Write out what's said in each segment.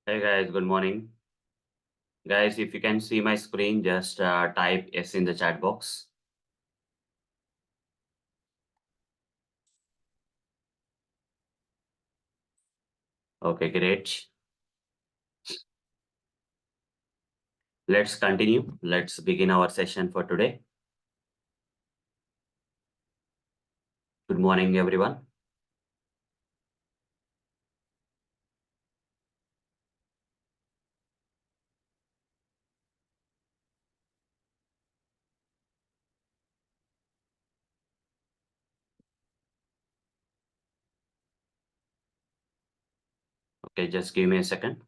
Hey guys, good morning. Guys, if you can see my screen, just type yes in the chat box. Okay, great. Let's continue. Let's begin our session for today. Good morning, everyone. Okay, just give me a second.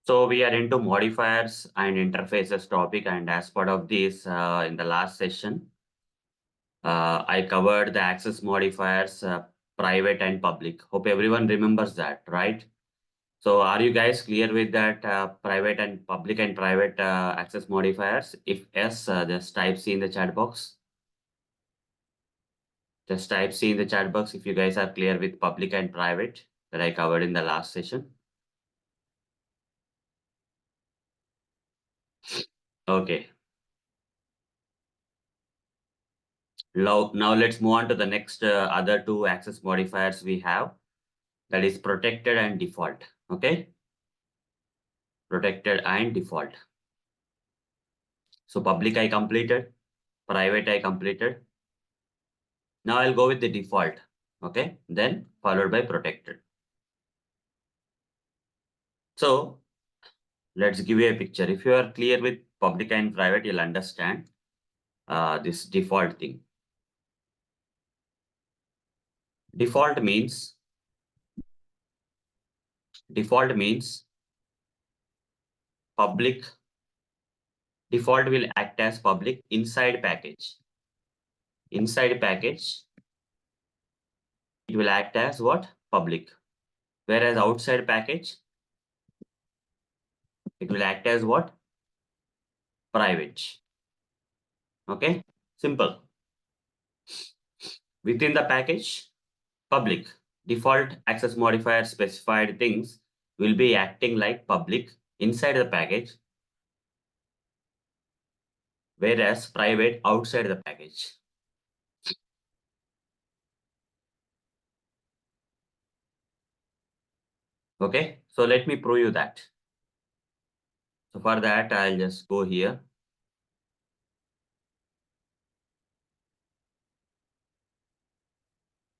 So we are into modifiers and interfaces topic, and as part of this, in the last session, I covered the access modifiers, private and public. Hope everyone remembers that, right? So are you guys clear with that private and public and private access modifiers? If yes, just type C in the chat box. Just type C in the chat box if you guys are clear with public and private that I covered in the last session. Okay. Now let's move on to the next other two access modifiers we have. That is protected and default. Okay. Protected and default. So public I completed, private I completed. Now I'll go with the default. Okay. Then followed by protected. So let's give you a picture. If you are clear with public and private, you'll understand this default thing. Default means public. Default will act as public inside package. Inside package, it will act as what? Public. Whereas outside package, it will act as what? Private. Okay? Simple. Within the package, public. Default access modifier specified things will be acting like public inside the package, whereas private outside the package. Okay, so let me prove you that. So for that, I'll just go here.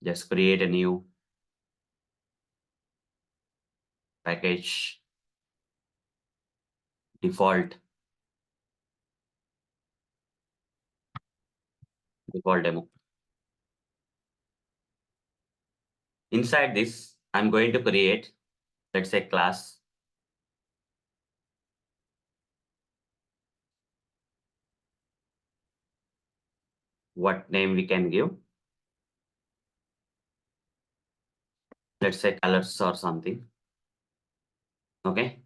Just create a new package, default demo. Inside this, I'm going to create, let's say, class. What name we can give? Let's say colors or something. Okay.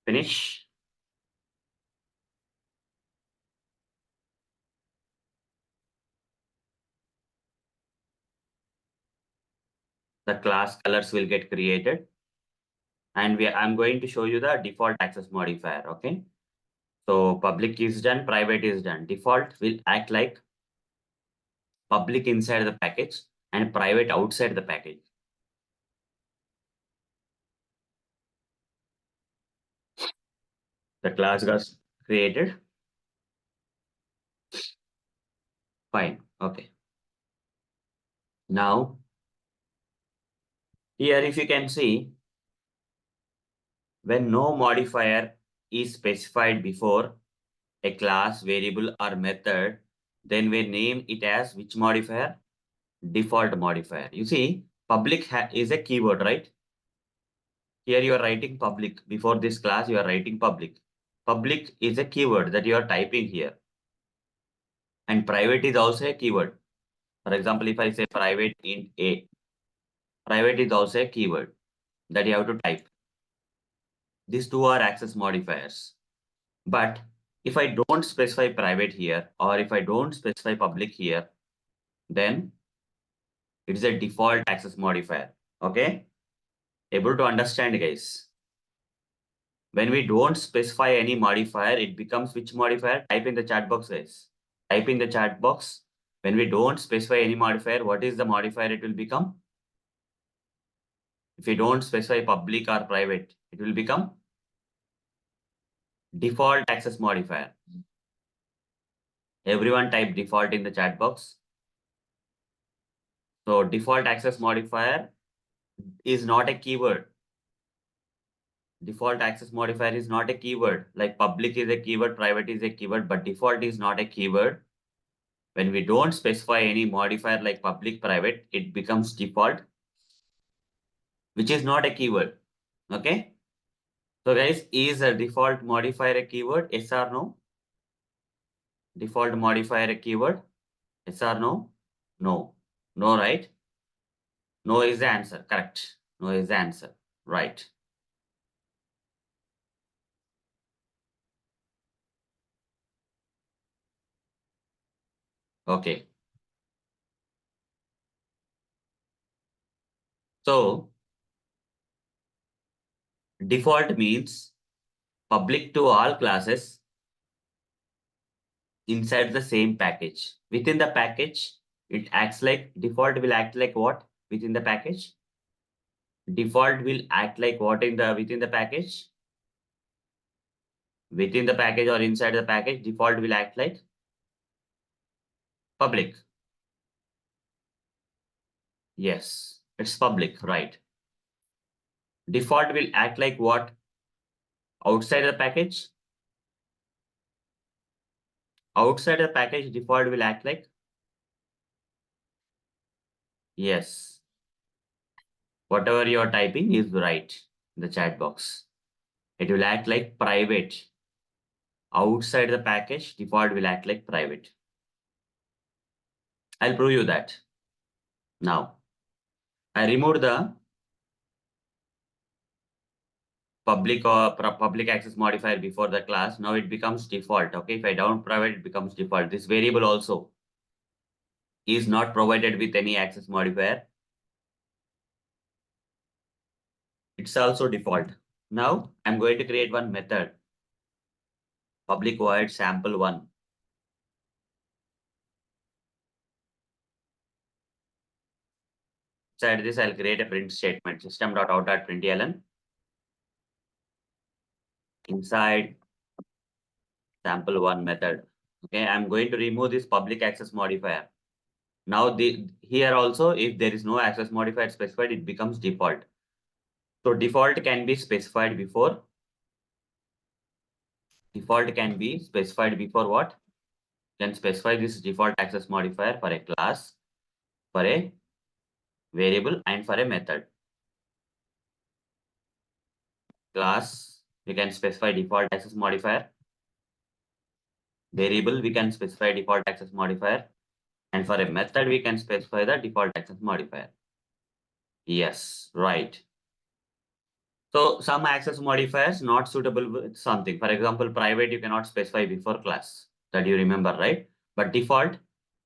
Finish. The class colors will get created. And I'm going to show you the default access modifier. Okay. So public is done, private is done. Default will act like public inside the package and private outside the package. The class got created. Fine. Okay. Now, here if you can see, When no modifier is specified before a class, variable, or method, then we name it as which modifier? Default modifier. You see, public is a keyword, right? Here you are writing public. Before this class, you are writing public. Public is a keyword that you are typing here. And private is also a keyword. For example, if I say private int A, private is also a keyword that you have to type. These two are access modifiers. But if I don't specify private here, or if I don't specify public here, then it's a default access modifier. Okay? Able to understand, guys? When we don't specify any modifier, it becomes which modifier? Type in the chat box, guys. Type in the chat box. When we don't specify any modifier, what is the modifier it will become? If we don't specify public or private, it will become default access modifier. Everyone type default in the chat box. So default access modifier is not a keyword. Default access modifier is not a keyword. Like public is a keyword, private is a keyword, but default is not a keyword. When we don't specify any modifier like public, private, it becomes default, which is not a keyword. Okay. So guys, is a default modifier a keyword? Yes or no? Default modifier a keyword? Yes or no? No. No, right? No is the answer. Correct. No is the answer. Right. Okay. So default means public to all classes inside the same package. Within the package, it acts like default will act like what within the package? Default will act like what in the within the package? Within the package or inside the package, default will act like public. Yes, it's public, right? Default will act like what? Outside the package? Outside the package, default will act like? Yes. Whatever you're typing is right in the chat box. It will act like private. Outside the package, default will act like private. I'll prove you that. Now, I removed the public access modifier before the class. Now it becomes default. Okay, if I down private, it becomes default. This variable also is not provided with any access modifier. It's also default. Now I'm going to create one method, public void sample1. Inside this, I'll create a print statement, system.out.println. Inside sample1 method. Okay, I'm going to remove this public access modifier. Now here also, if there is no access modifier specified, it becomes default. So default can be specified before. Default can be specified before what? Can specify this default access modifier for a class, for a variable, and for a method. Class, we can specify default access modifier. Variable, we can specify default access modifier. And for a method, we can specify the default access modifier. Yes, right. So some access modifiers not suitable with something. For example, private, you cannot specify before class. That you remember, right? But default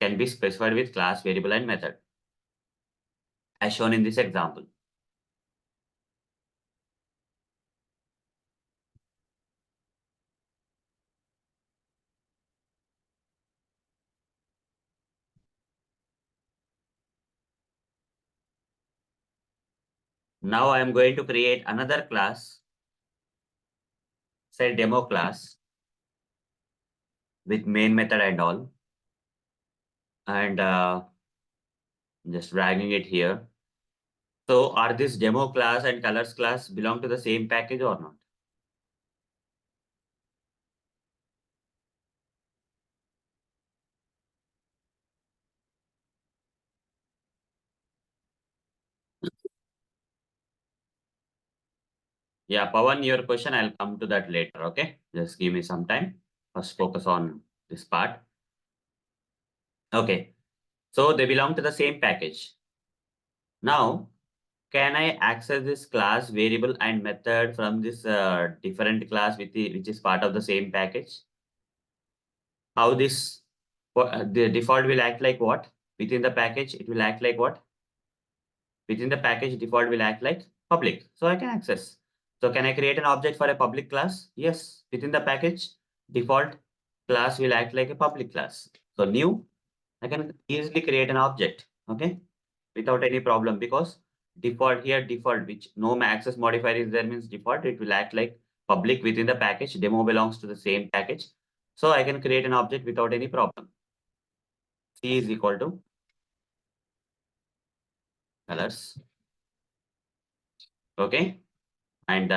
can be specified with class, variable, and method, as shown in this example. Now I am going to create another class, say demo class, with main method and all. And just dragging it here. So are this demo class and colors class belong to the same package or not? Yeah, Pawan, your question, I'll come to that later. Okay, just give me some time. First, focus on this part. Okay, so they belong to the same package. Now, can I access this class variable and method from this different class which is part of the same package? How this the default will act like what? Within the package, it will act like what? Within the package, default will act like public. So I can access. So can I create an object for a public class? Yes. Within the package, default class will act like a public class. So new, I can easily create an object. Okay. Without any problem, because default here, default, which no access modifier is there, means default, it will act like public within the package. Demo belongs to the same package. So I can create an object without any problem. C is equal to colors. Okay. And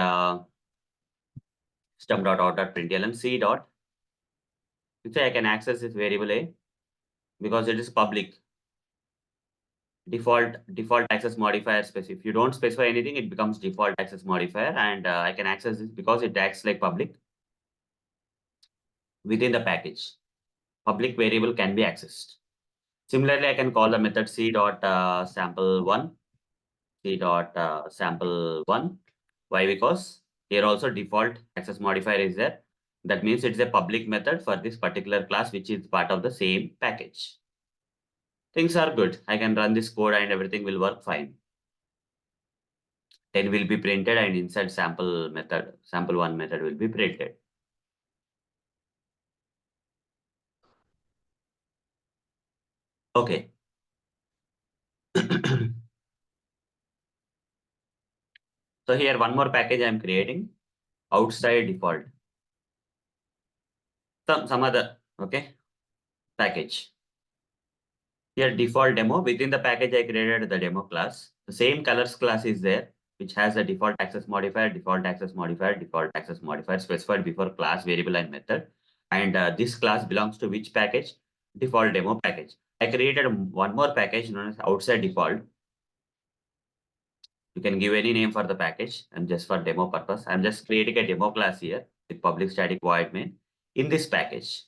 stub.out.println C dot. You say I can access this variable A because it is public. Default access modifier specify. If you don't specify anything, it becomes default access modifier, and I can access this because it acts like public within the package. Public variable can be accessed. Similarly, I can call the method C dot sample one, C dot sample one. Why? Because here also default access modifier is there. That means it's a public method for this particular class, which is part of the same package. Things are good. I can run this code and everything will work fine. 10 will be printed and inside sample method, sample one method will be printed. Okay. So here one more package I'm creating outside default. Some other, okay, package. Here default demo, within the package I created the demo class. The same colors class is there, which has a default access modifier, default access modifier, default access modifier specified before class, variable and method. And this class belongs to which package? Default demo package. I created one more package known as outside default. You can give any name for the package and just for demo purpose. I'm just creating a demo class here with public static void main in this package.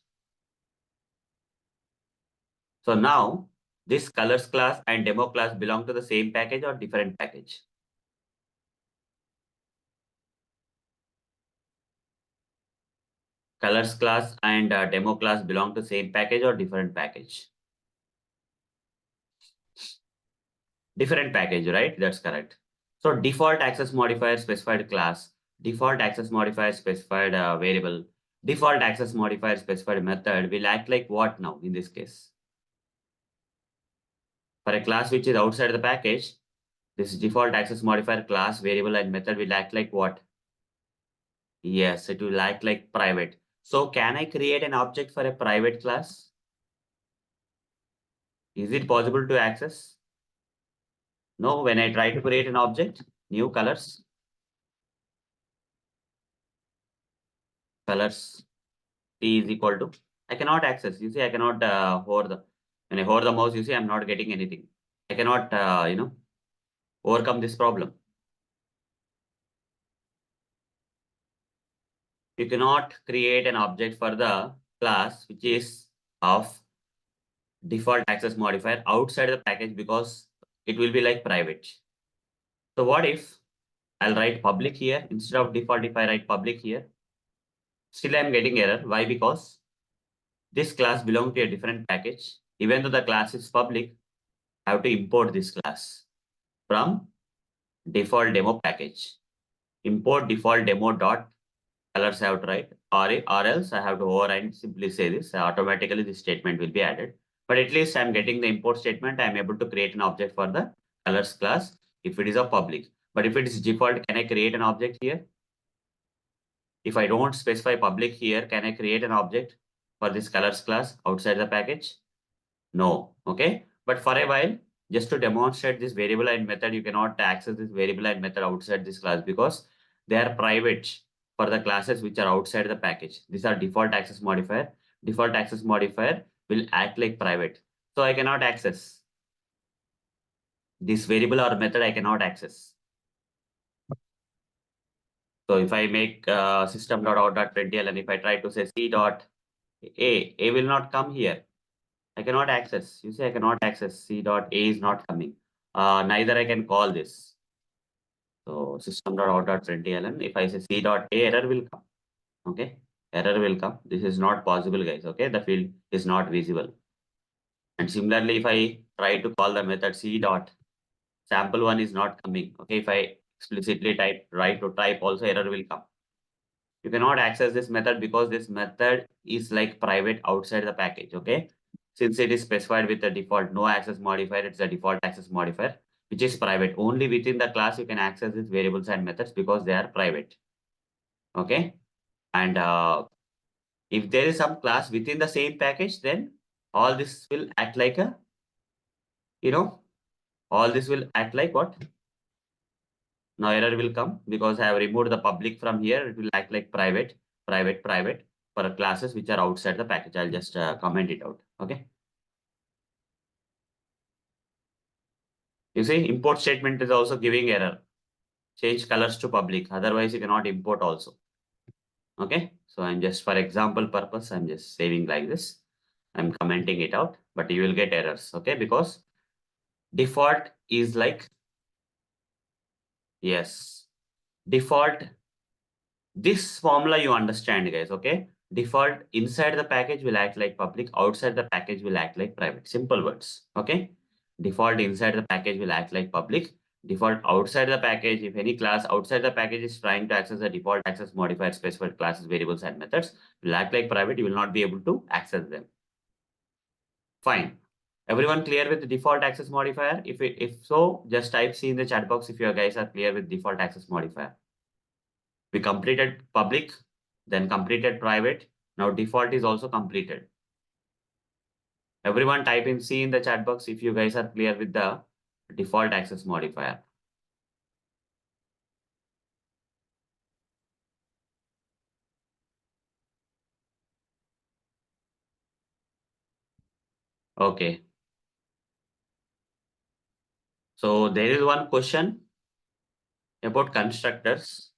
So now this colors class and demo class belong to the same package or different package? Colors class and demo class belong to same package or different package? Different package, right? That's correct. So default access modifier specified class, default access modifier specified variable, default access modifier specified method will act like what now in this case? For a class which is outside the package, this default access modifier class, variable and method will act like what? Yes, it will act like private. So can I create an object for a private class? Is it possible to access? No, when I try to create an object, new colors, colors T is equal to, I cannot access. You see, I cannot hover when I hover the mouse, you see, I'm not getting anything. I cannot, overcome this problem. You cannot create an object for the class which is of default access modifier outside the package because it will be like private. So what if I'll write public here instead of default? If I write public here, still I'm getting error. Why? Because this class belongs to a different package. Even though the class is public, I have to import this class from default demo package. Import default demo dot colors I have to write, or else I have to override simply say this. Automatically this statement will be added. But at least I'm getting the import statement. I'm able to create an object for the colors class if it is a public. But if it is default, can I create an object here? If I don't specify public here, can I create an object for this colors class outside the package? No. Okay. But for a while, just to demonstrate this variable and method, you cannot access this variable and method outside this class because they are private for the classes which are outside the package. These are default access modifier. Default access modifier will act like private. So I cannot access this variable or method. I cannot access. So if I make system.out.println, and if I try to say c dot a will not come here. I cannot access. You say I cannot access. C dot A is not coming. Neither I can call this. So system.out.println. If I say C dot A, error will come. Okay. Error will come. This is not possible, guys. Okay. The field is not visible. And similarly, if I try to call the method C dot sample one is not coming. Okay. If I explicitly try to type also error will come. You cannot access this method because this method is like private outside the package. Okay. Since it is specified with the default no access modifier, it's a default access modifier, which is private. Only within the class you can access these variables and methods because they are private. Okay. And if there is some class within the same package, then all this will act like a, you know, all this will act like what? Now error will come because I have removed the public from here. It will act like private for classes which are outside the package. I'll just comment it out. Okay. You see, import statement is also giving error. Change colors to public. Otherwise, you cannot import also. Okay. So I'm just for example purpose, I'm just saving like this. I'm commenting it out, but you will get errors. Okay. Because default is like, yes, default. This formula you understand, guys. Okay. Default inside the package will act like public. Outside the package will act like private. Simple words. Okay. Default inside the package will act like public. Default outside the package, if any class outside the package is trying to access the default access modifier specified classes, variables, and methods, will act like private. You will not be able to access them. Fine. Everyone clear with the default access modifier? If so, just type C in the chat box if you guys are clear with default access modifier. We completed public, then completed private. Now default is also completed. Everyone type in C in the chat box if you guys are clear with the default access modifier. Okay. So there is one question about constructors.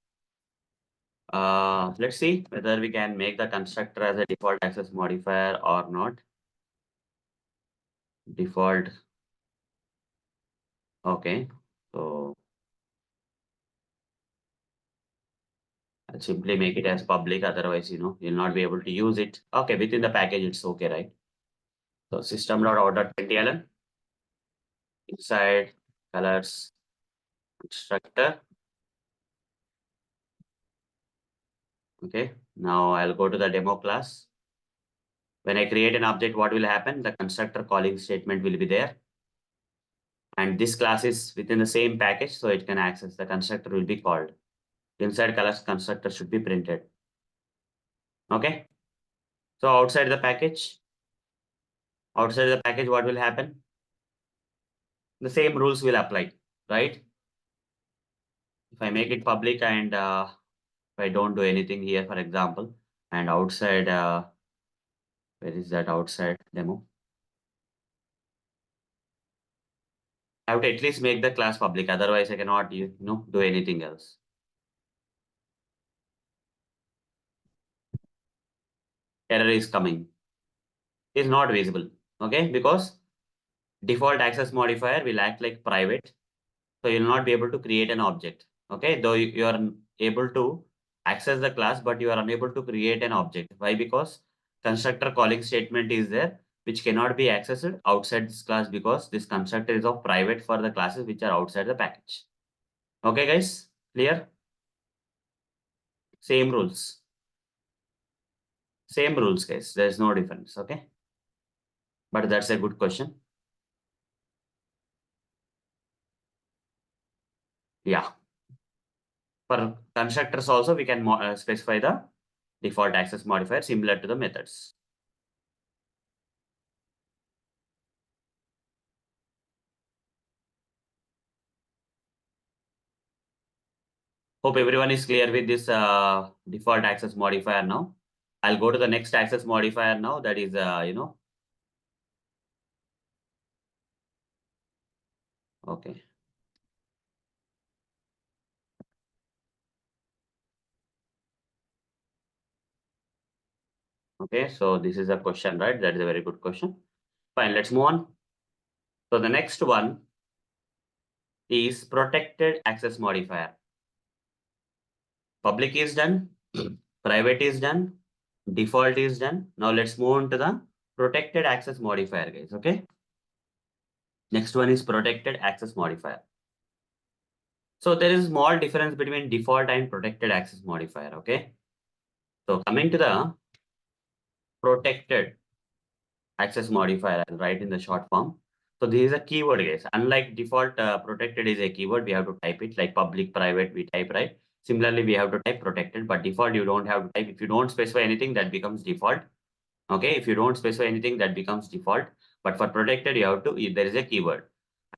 Let's see whether we can make the constructor as a default access modifier or not. Default. Okay. So I'll simply make it as public. Otherwise, you'll not be able to use it. Okay. Within the package, it's okay, right? So system.out.println inside colors constructor. Okay. Now I'll go to the demo class. When I create an object, what will happen? The constructor calling statement will be there. And this class is within the same package, so it can access. The constructor will be called. Inside colors constructor should be printed. Okay. So outside the package, what will happen? The same rules will apply, right? If I make it public and if I don't do anything here, for example, and outside, where is that outside demo? I have to at least make the class public. Otherwise, I cannot, do anything else. Error is coming. Is not visible. Okay, because default access modifier will act like private. So you'll not be able to create an object. Okay, though you are able to access the class, but you are unable to create an object. Why? Because constructor calling statement is there, which cannot be accessed outside this class because this constructor is of private for the classes which are outside the package. Okay, guys, clear? Same rules. Same rules, guys. There's no difference. Okay, but that's a good question. Yeah. For constructors also, we can specify the default access modifier similar to the methods. Hope everyone is clear with this default access modifier now. I'll go to the next access modifier now. That is, okay. Okay, so this is a question, right? That is a very good question. Fine, let's move on. So the next one is protected access modifier. Public is done, private is done, default is done. Now let's move on to the protected access modifier, guys. Okay. Next one is protected access modifier. So there is small difference between default and protected access modifier. Okay. So coming to the protected access modifier, I'll write in the short form. So this is a keyword, guys. Unlike default, protected is a keyword. We have to type it like public, private, we type, right? Similarly, we have to type protected, but default, you don't have to type. If you don't specify anything, that becomes default. Okay. If you don't specify anything, that becomes default. But for protected, you have to, there is a keyword.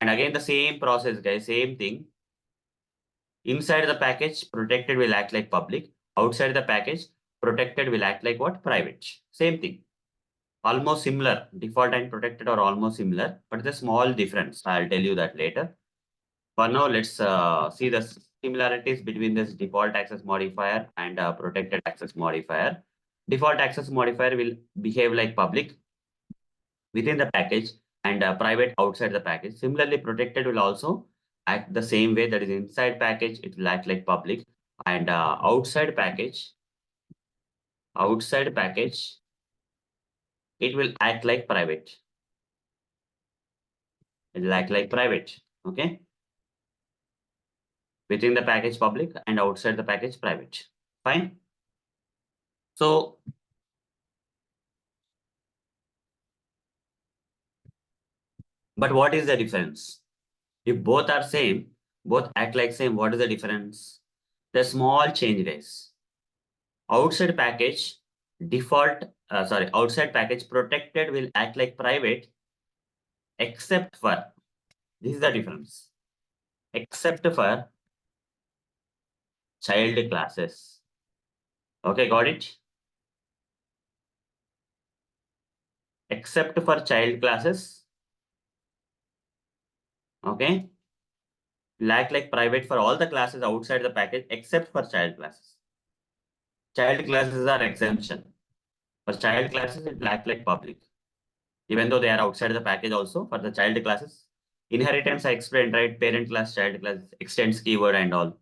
And again, the same process, guys, same thing. Inside the package, protected will act like public. Outside the package, protected will act like what? Private. Same thing. Almost similar. Default and protected are almost similar, but the small difference. I'll tell you that later. For now, let's see the similarities between this default access modifier and protected access modifier. Default access modifier will behave like public within the package and private outside the package. Similarly, protected will also act the same way. That is inside package, it will act like public, and outside package, it will act like private. It will act like private. Okay. Within the package public and outside the package private. Fine. So, but what is the difference? If both are same, both act like same, what is the difference? The small change, guys. Outside package outside package protected will act like private, except for, this is the difference, except for child classes. Okay, got it? Except for child classes, okay, will act like private for all the classes outside the package except for child classes. Child classes are exemption. For child classes, it will act like public, even though they are outside the package also. For the child classes, inheritance I explained, right? Parent class, child class, extends keyword and all.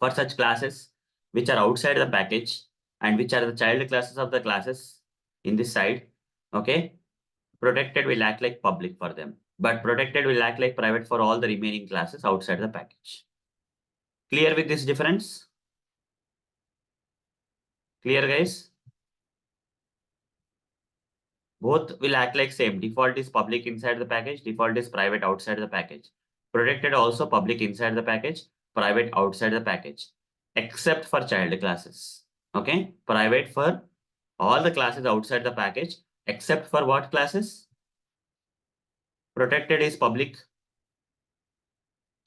For such classes which are outside the package and which are the child classes of the classes in this side, okay, protected will act like public for them, but protected will act like private for all the remaining classes outside the package. Clear with this difference? Clear, guys? Both will act like same. Default is public inside the package. Default is private outside the package. Protected also public inside the package, private outside the package, except for child classes. Okay, private for all the classes outside the package, except for what classes? Protected is public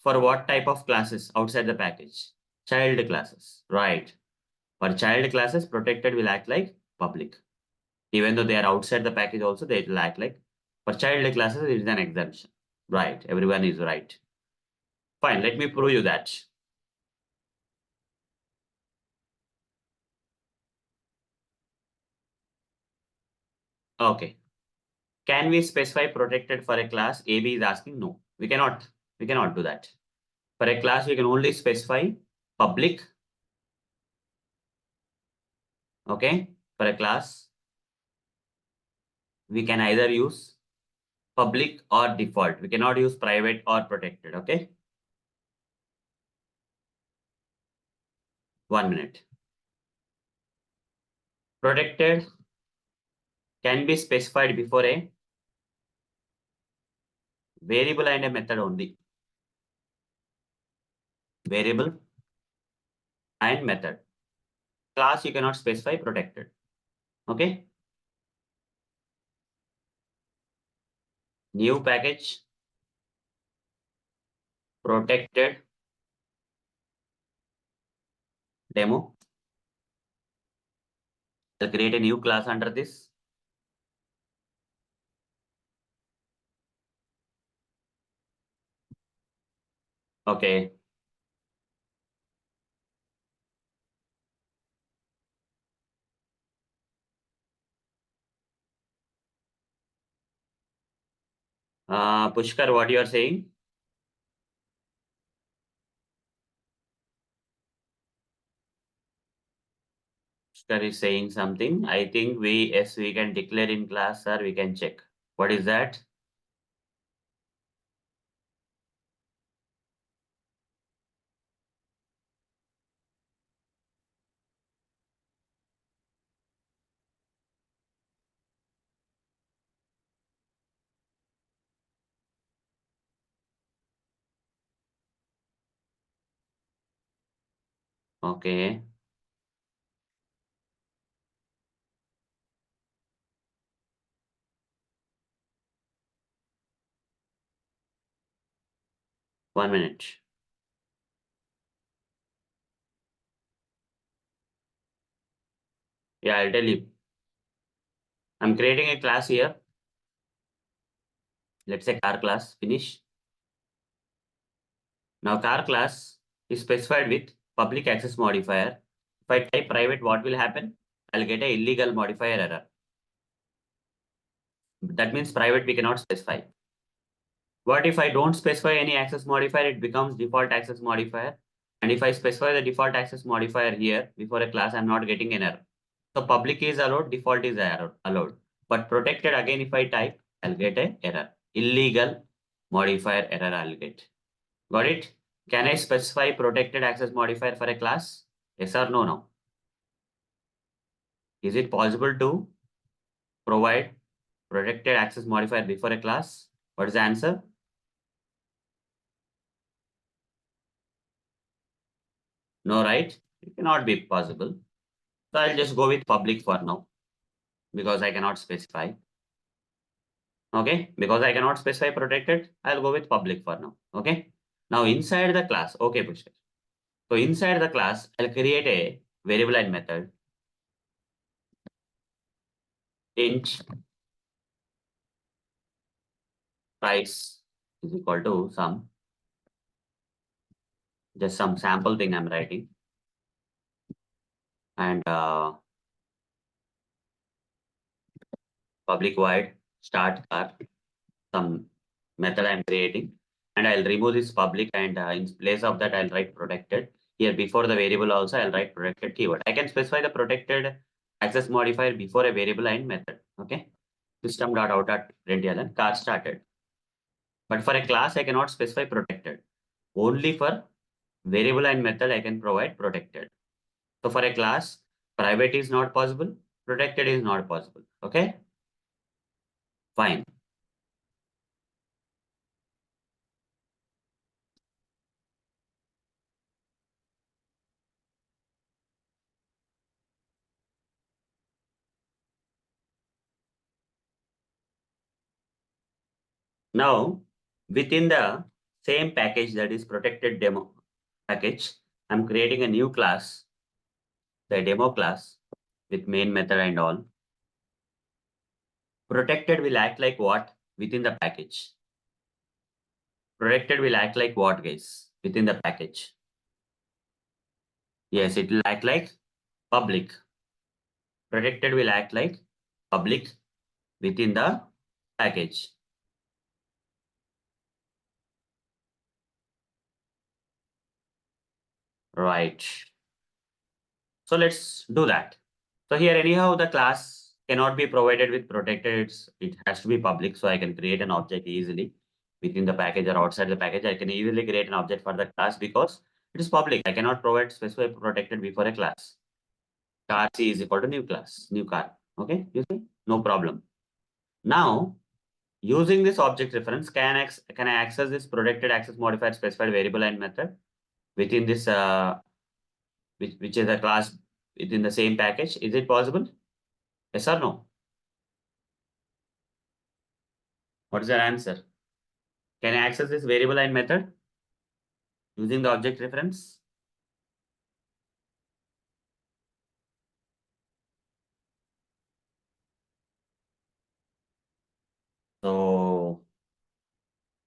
for what type of classes outside the package? Child classes, right? For child classes, protected will act like public. Even though they are outside the package also, they will act like, for child classes, it is an exemption. Right, everyone is right. Fine, let me prove you that. Okay. Can we specify protected for a class? AB is asking no. We cannot. We cannot do that. For a class, we can only specify public. Okay. For a class, we can either use public or default. We cannot use private or protected. Okay. 1 minute. Protected can be specified before a variable and a method only. Variable and method. Class, you cannot specify protected. Okay. New package, protected demo. I'll create a new class under this. Okay. Pushkar, what you are saying? Pushkar is saying something. I think yes, we can declare in class, or we can check. What is that? Okay, 1 minute. Yeah, I'll tell you. I'm creating a class here. Let's say car class. Finish. Now car class is specified with public access modifier. If I type private, what will happen? I'll get a illegal modifier error. That means private we cannot specify. What if I don't specify any access modifier? It becomes default access modifier. And if I specify the default access modifier here before a class, I'm not getting an error. So public is allowed, default is allowed. But protected again, if I type, I'll get an error. Illegal modifier error I'll get. Got it? Can I specify protected access modifier for a class? Yes or no? No. Is it possible to provide protected access modifier before a class? What is the answer? No, right? It cannot be possible. So I'll just go with public for now because I cannot specify. Okay, because I cannot specify protected, I'll go with public for now. Okay. Now inside the class, okay, Pushkar. So inside the class, I'll create a variable and method int price is equal to some, just some sample thing I'm writing, and public void start car, some method I'm creating, and I'll remove this public, and in place of that I'll write protected. Here before the variable also I'll write protected keyword. I can specify the protected access modifier before a variable and method. Okay. System.out.println car started. But for a class I cannot specify protected. Only for variable and method I can provide protected. So for a class, private is not possible, protected is not possible. Okay. Fine. Now, within the same package, that is protected demo package, I'm creating a new class, the demo class with main method and all. Protected will act like what within the package? Protected will act like what, guys, within the package? Yes, it will act like public. Protected will act like public within the package. Right. So let's do that. So here anyhow the class cannot be provided with protected. It has to be public. So I can create an object easily within the package or outside the package. I can easily create an object for the class because it is public. I cannot provide specify protected before a class. Car C is equal to new class, new car. Okay, you see? No problem. Now using this object reference, can I access this protected access modifier specified variable and method within this which is a class within the same package? Is it possible? Yes or no? What is your answer? Can I access this variable and method using the object reference? So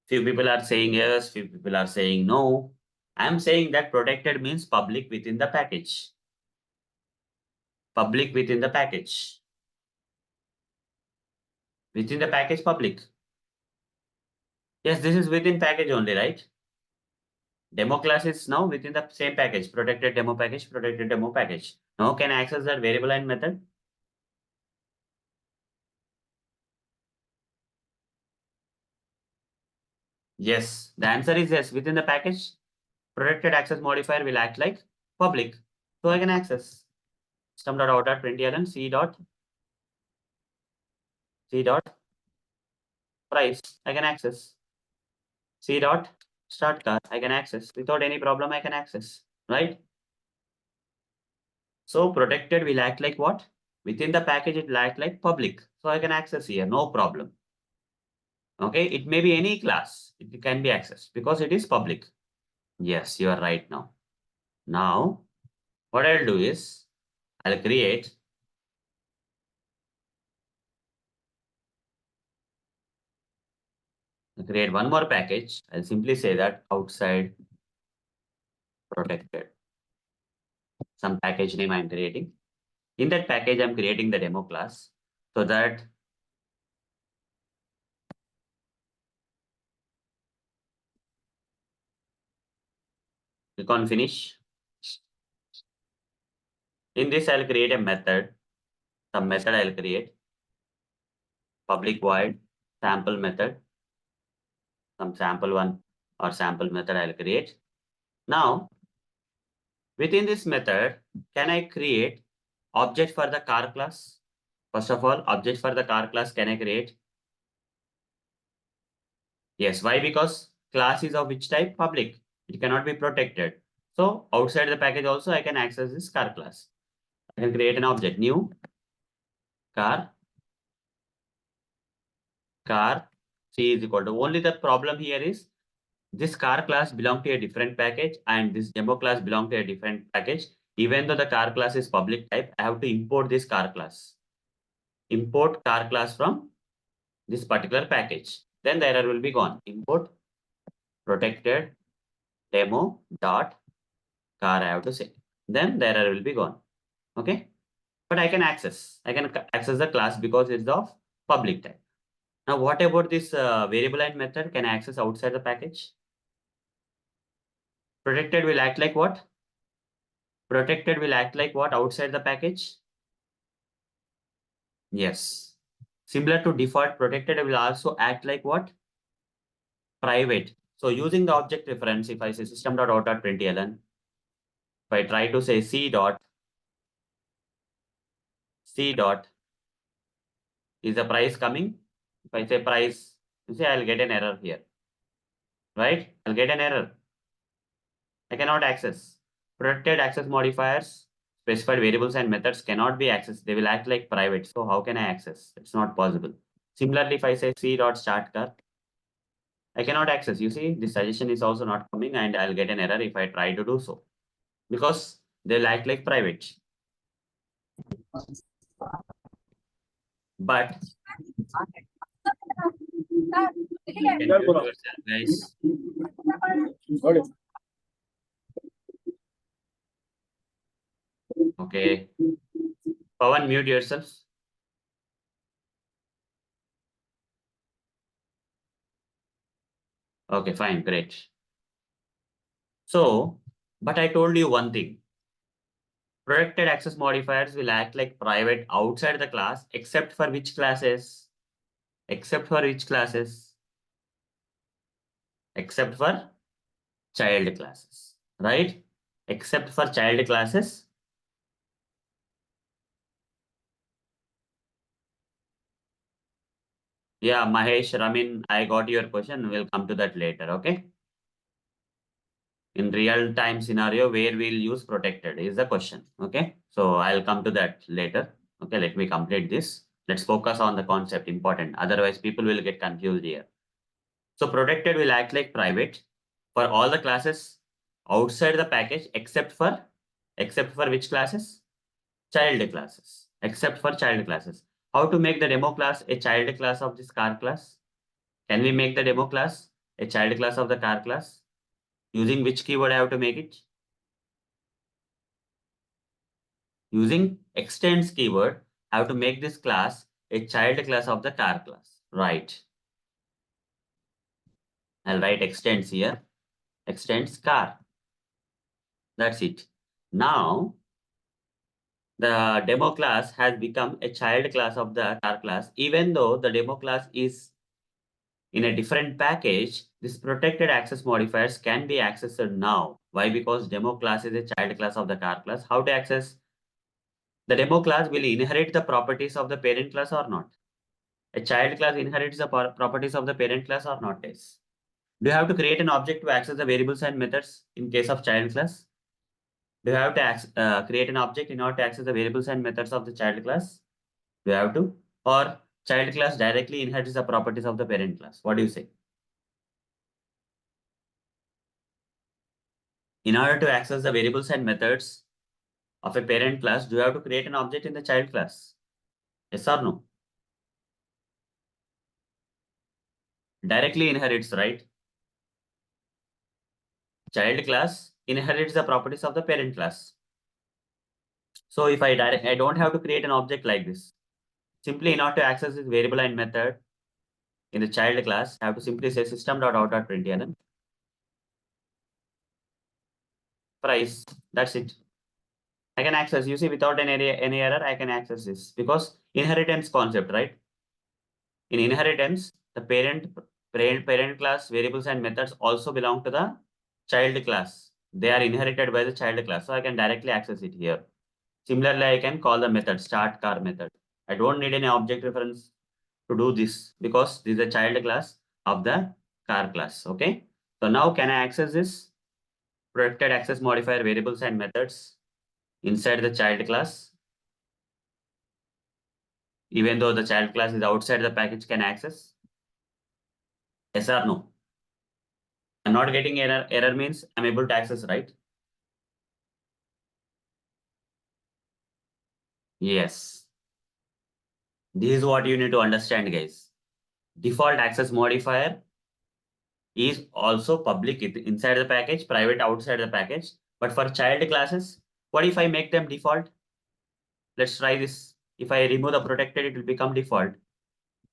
few people are saying yes, few people are saying no. I'm saying that protected means public within the package. Public within the package. Within the package public. Yes, this is within package only, right? Demo class is now within the same package, protected demo package, protected demo package. Now can I access that variable and method? Yes, the answer is yes. Within the package, protected access modifier will act like public. So I can access system.out.println c dot price. I can access c dot start car. I can access without any problem. I can access, right? So protected will act like what? Within the package, it will act like public. So I can access here, no problem. Okay, it may be any class. It can be accessed because it is public. Yes, you are right now. Now, what I'll do is I'll create one more package. I'll simply say that outside protected. Some package name I'm creating. In that package, I'm creating the demo class so that click on finish. In this, I'll create a method. Some method I'll create. Public void sample method. Some sample one or sample method I'll create. Now, within this method, can I create object for the car class? First of all, object for the car class can I create? Yes. Why? Because class is of which type? Public. It cannot be protected. So outside the package also, I can access this car class. I can create an object, new car C is equal to. Only the problem here is this car class belong to a different package and this demo class belong to a different package. Even though the car class is public type, I have to import this car class. Import car class from this particular package. Then the error will be gone. Import protected demo dot car I have to say. Then the error will be gone. Okay. But I can access. I can access the class because it's of public type. Now, what about this variable and method? Can I access outside the package? Protected will act like what? Protected will act like what outside the package? Yes. Similar to default, protected will also act like what? Private. So using the object reference, if I say system.out.println, if I try to say C dot, is the price coming? If I say price, you see I'll get an error here, right? I'll get an error. I cannot access. Protected access modifiers, specified variables and methods cannot be accessed. They will act like private. So how can I access? It's not possible. Similarly, if I say C dot start car, I cannot access. You see, this suggestion is also not coming and I'll get an error if I try to do so because they'll act like private. But you can mute yourself, guys. Okay. Pawan, mute yourself. Okay, fine, great. So, but I told you one thing. Protected access modifiers will act like private outside the class, except for which classes? Except for which classes? Except for child classes, right? Except for child classes. Yeah, Mahesh, Ramin, I got your question. We'll come to that later, okay? In real time scenario where we'll use protected is the question, okay? So I'll come to that later. Okay, let me complete this. Let's focus on the concept, important. Otherwise, people will get confused here. So protected will act like private for all the classes outside the package except for which classes? Child classes. Except for child classes. How to make the demo class a child class of this car class? Can we make the demo class a child class of the car class? Using which keyword I have to make it? Using extends keyword, I have to make this class a child class of the car class. Right. I'll write extends here. Extends car. That's it. Now, the demo class has become a child class of the car class. Even though the demo class is in a different package, this protected access modifiers can be accessed now. Why? Because demo class is a child class of the car class. How to access? The demo class will inherit the properties of the parent class or not? A child class inherits the properties of the parent class or not? Yes. Do you have to create an object to access the variables and methods in case of child class? Do you have to create an object in order to access the variables and methods of the child class? Do you have to? Or child class directly inherits the properties of the parent class? What do you say? In order to access the variables and methods of a parent class, do you have to create an object in the child class? Yes or no? Directly inherits, right? Child class inherits the properties of the parent class. So if I don't have to create an object like this. Simply in order to access this variable and method in the child class, I have to simply say system.out.println price. That's it. I can access. You see, without any error, I can access this because inheritance concept, right? In inheritance, the parent class variables and methods also belong to the child class. They are inherited by the child class, so I can directly access it here. Similarly, I can call the method start car method. I don't need any object reference to do this because this is a child class of the car class. Okay. So now can I access this protected access modifier variables and methods inside the child class? Even though the child class is outside the package can access? Yes or no? I'm not getting error. Error means I'm able to access, right? Yes. This is what you need to understand, guys. Default access modifier is also public inside the package, private outside the package. But for child classes, what if I make them default? Let's try this. If I remove the protected, it will become default.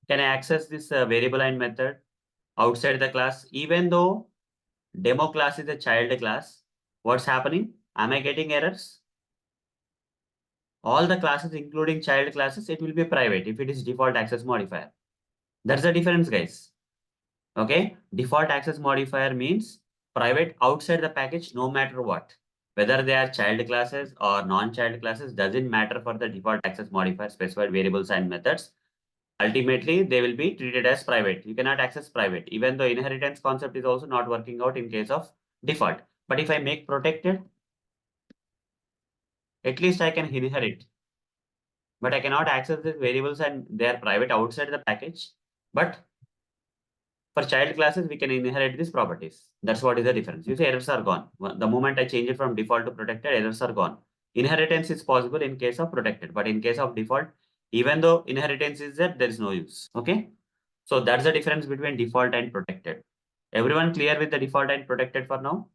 Can I access this variable and method outside the class? Even though demo class is a child class, what's happening? Am I getting errors? All the classes, including child classes, it will be private if it is default access modifier. That's the difference, guys. Okay, default access modifier means private outside the package no matter what. Whether they are child classes or non-child classes doesn't matter for the default access modifier specified variables and methods. Ultimately, they will be treated as private. You cannot access private, even though inheritance concept is also not working out in case of default. But if I make protected, at least I can inherit. But I cannot access these variables and they are private outside the package. But for child classes, we can inherit these properties. That's what is the difference. You see, errors are gone. The moment I change it from default to protected, errors are gone. Inheritance is possible in case of protected, but in case of default, even though inheritance is there is no use. Okay. So that's the difference between default and protected. Everyone clear with the default and protected for now?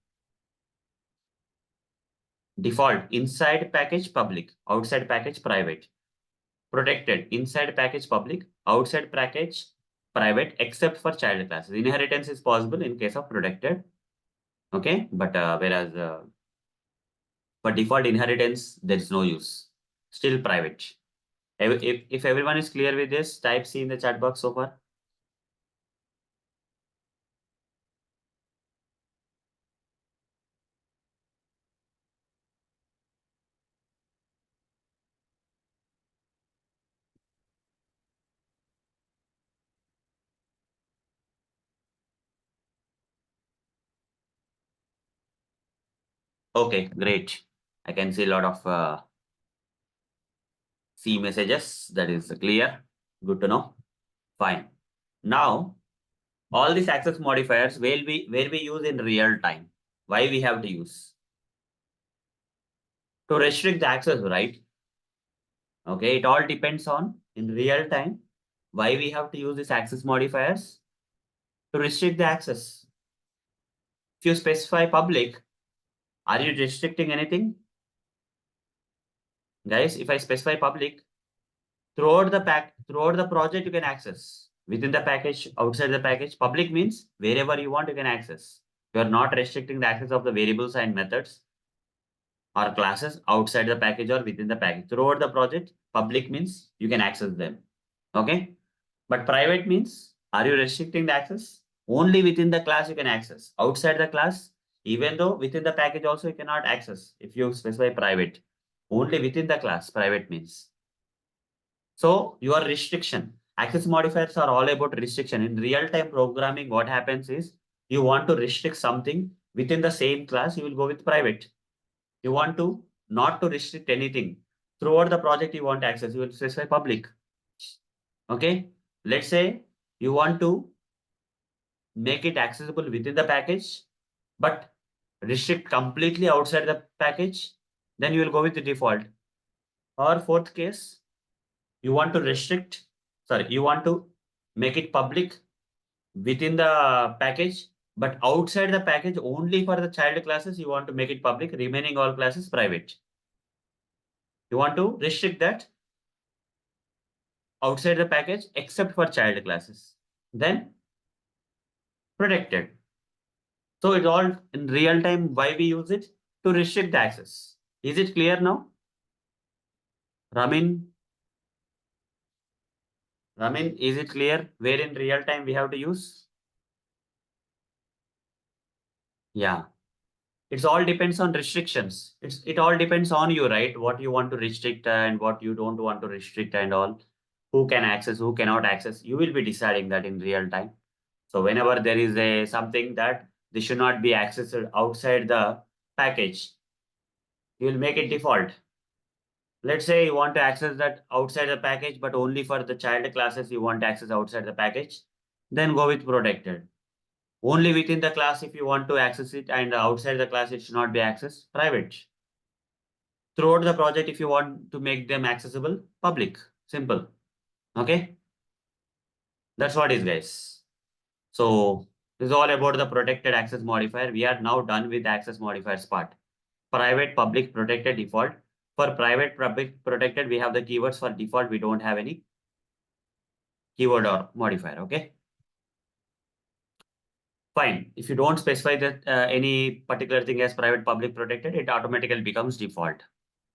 Default, inside package public, outside package private. Protected, inside package public, outside package private, except for child classes. Inheritance is possible in case of protected. Okay, but whereas for default inheritance, there is no use. Still private. If everyone is clear with this, type C in the chat box so far. Okay, great. I can see a lot of C messages. That is clear. Good to know. Fine. Now, all these access modifiers where we use in real time. Why we have to use? To restrict the access, right? Okay, it all depends on in real time. Why we have to use these access modifiers? To restrict the access. If you specify public, are you restricting anything? Guys, if I specify public, throughout the project, you can access. within the package, outside the package. Public means wherever you want, you can access. You are not restricting the access of the variables and methods or classes outside the package or within the package. Throughout the project, public means you can access them. Okay. But private means, are you restricting the access? Only within the class you can access. Outside the class, even though within the package also you cannot access if you specify private. Only within the class, private means. So your restriction, access modifiers are all about restriction. In real-time programming, what happens is you want to restrict something within the same class, you will go with private. You want to not to restrict anything. Throughout the project, you want access, you will specify public. Okay. Let's say you want to make it accessible within the package, but restrict completely outside the package, then you will go with the default. Or fourth case, you want to you want to make it public within the package, but outside the package only for the child classes, you want to make it public, remaining all classes private. You want to restrict that outside the package except for child classes. Then protected. So it's all in real time. Why we use it? To restrict the access. Is it clear now? Ramin, is it clear where in real time we have to use? Yeah. It's all depends on restrictions. It all depends on you, right? What you want to restrict and what you don't want to restrict and all. Who can access, who cannot access. You will be deciding that in real time. So whenever there is a something that this should not be accessed outside the package, you will make it default. Let's say you want to access that outside the package, but only for the child classes you want access outside the package, then go with protected. Only within the class if you want to access it, and outside the class it should not be accessed, private. Throughout the project, if you want to make them accessible, public. Simple. Okay. That's what is, guys. So this is all about the protected access modifier. We are now done with the access modifiers part. Private, public, protected, default. For private, public, protected, we have the keywords. For default, we don't have any keyword or modifier. Okay. Fine. If you don't specify that any particular thing as private, public, protected, it automatically becomes default.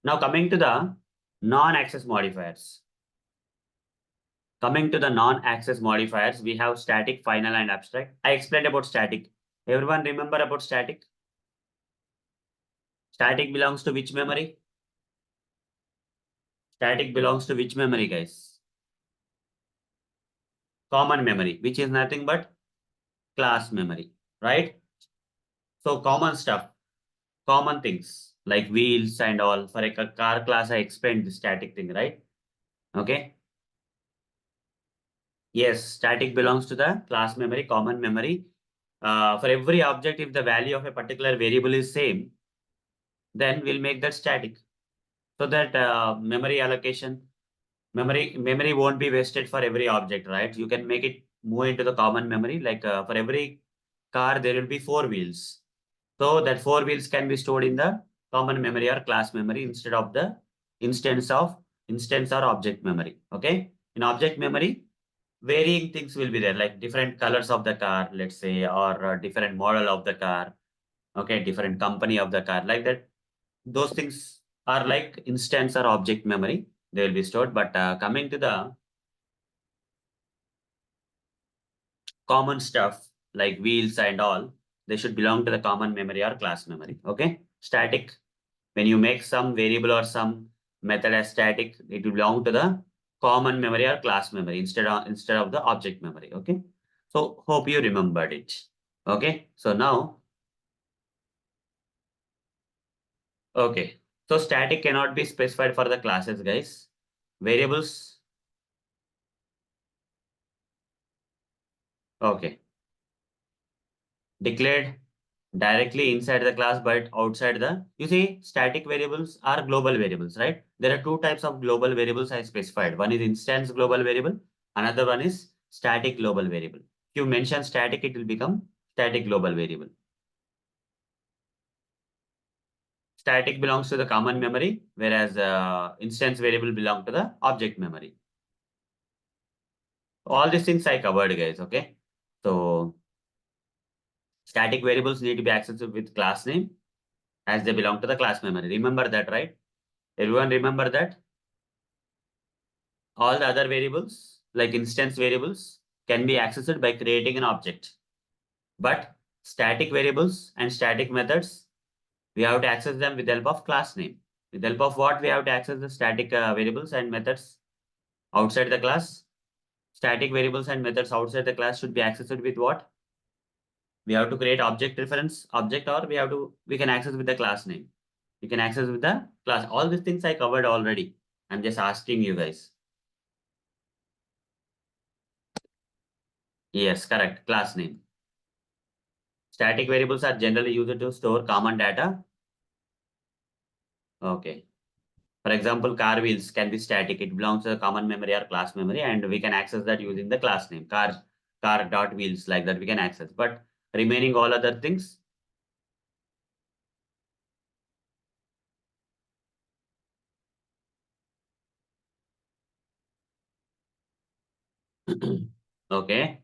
Now coming to the non-access modifiers. Coming to the non-access modifiers, we have static, final, and abstract. I explained about static. Everyone remember about static? Static belongs to which memory? Static belongs to which memory, guys? Common memory, which is nothing but class memory, right? So common stuff, common things like wheels and all. For a car class, I explained the static thing, right? Okay. Yes, static belongs to the class memory, common memory. For every object, if the value of a particular variable is same, then we'll make that static. So that memory allocation, memory won't be wasted for every object, right? You can make it move into the common memory. Like for every car, there will be four wheels. So that four wheels can be stored in the common memory or class memory instead of the instance or object memory. Okay. In object memory, varying things will be there, like different colors of the car, let's say, or different model of the car. Okay. Different company of the car, like that. Those things are like instance or object memory. They will be stored. But coming to the common stuff like wheels and all, they should belong to the common memory or class memory. Okay. Static, when you make some variable or some method as static, it will belong to the common memory or class memory instead of the object memory. Okay. So hope you remembered it. Okay. So now, okay. So static cannot be specified for the classes, guys. Variables. Okay. Declared directly inside the class but outside the, you see, static variables are global variables, right? There are two types of global variables I specified. One is instance global variable, another one is static global variable. If you mention static, it will become static global variable. Static belongs to the common memory, whereas instance variable belong to the object memory. All these things I covered, guys. Okay. So static variables need to be accessed with class name as they belong to the class memory. Remember that, right? Everyone remember that? All the other variables, like instance variables, can be accessed by creating an object. But static variables and static methods, we have to access them with the help of class name. With the help of what we have to access the static variables and methods outside the class? Static variables and methods outside the class should be accessed with what? We have to create object reference object, or we can access with the class name. We can access with the class. All these things I covered already. I'm just asking you guys. Yes, correct. Class name. Static variables are generally used to store common data. Okay. For example, car wheels can be static. It belongs to the common memory or class memory, and we can access that using the class name. Car dot wheels, like that we can access. But remaining all other things. Okay.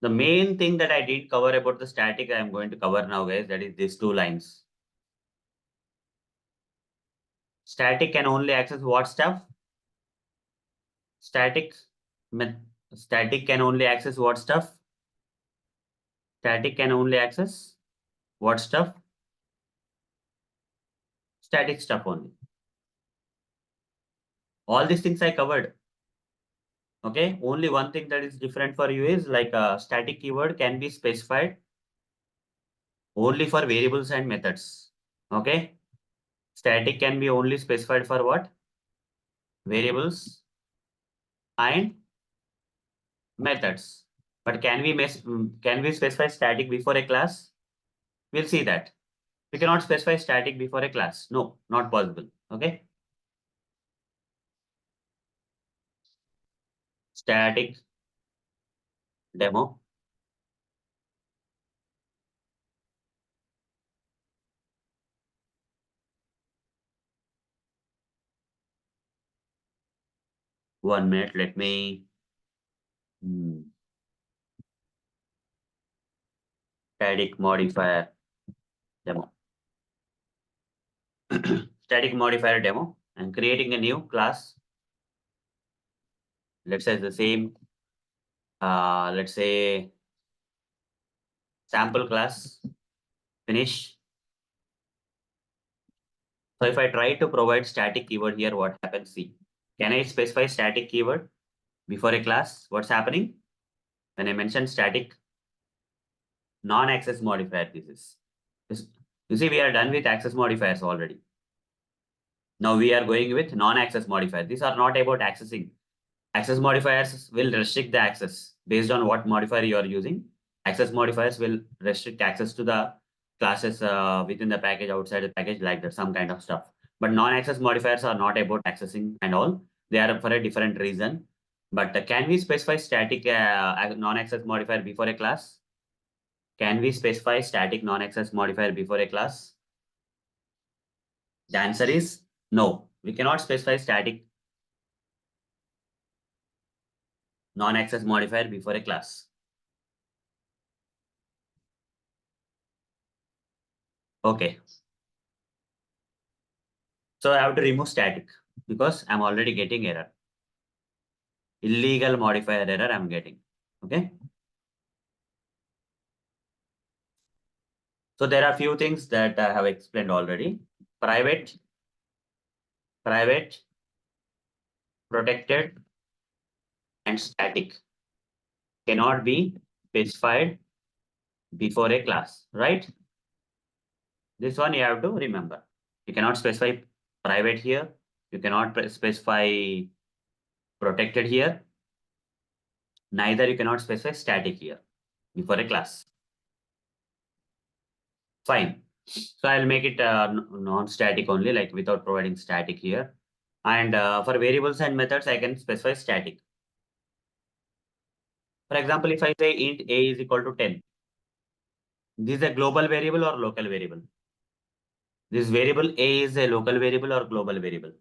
The main thing that I did cover about the static, I am going to cover now, guys. That is these two lines. Static can only access what stuff? Static, static can only access what stuff? Static can only access what stuff? Static stuff only. All these things I covered. Okay. Only one thing that is different for you is like a static keyword can be specified only for variables and methods. Okay. Static can be only specified for what? Variables and methods. But can we specify static before a class? We'll see that. We cannot specify static before a class. No, not possible. Okay. Static demo. One minute. Let me. Static modifier demo. Static modifier demo. I'm creating a new class. Let's say the same. Let's say sample class. Finish. So if I try to provide static keyword here, what happens? See, can I specify static keyword before a class? What's happening? When I mention static non-access modifier, you see, we are done with access modifiers already. Now we are going with non-access modifier. These are not about accessing. Access modifiers will restrict the access based on what modifier you are using. Access modifiers will restrict access to the classes within the package, outside the package, like that, some kind of stuff. But non-access modifiers are not about accessing and all. They are for a different reason. But can we specify static non-access modifier before a class? Can we specify static non-access modifier before a class? The answer is no. We cannot specify static non-access modifier before a class. Okay. So I have to remove static because I'm already getting error. Illegal modifier error I'm getting. Okay. So there are few things that I have explained already. Private, private, protected, and static cannot be specified before a class, right? This one you have to remember. You cannot specify private here. You cannot specify protected here. Neither you cannot specify static here before a class. Fine. So I'll make it non-static only, like without providing static here. And for variables and methods, I can specify static. For example, if I say int a is equal to 10, this is a global variable or local variable? This variable a is a local variable or global variable?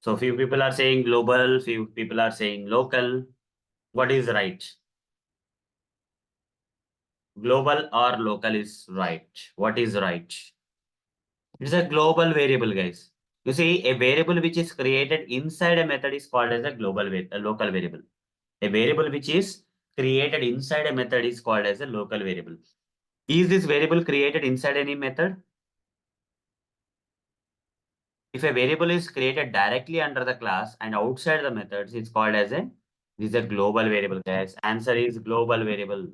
So few people are saying global, few people are saying local. What is right? Global or local is right. What is right? It's a global variable, guys. You see, a variable which is created inside a method is called as a a local variable. A variable which is created inside a method is called as a local variable. Is this variable created inside any method? If a variable is created directly under the class and outside the methods, it's called as this is a global variable, guys. Answer is global variable.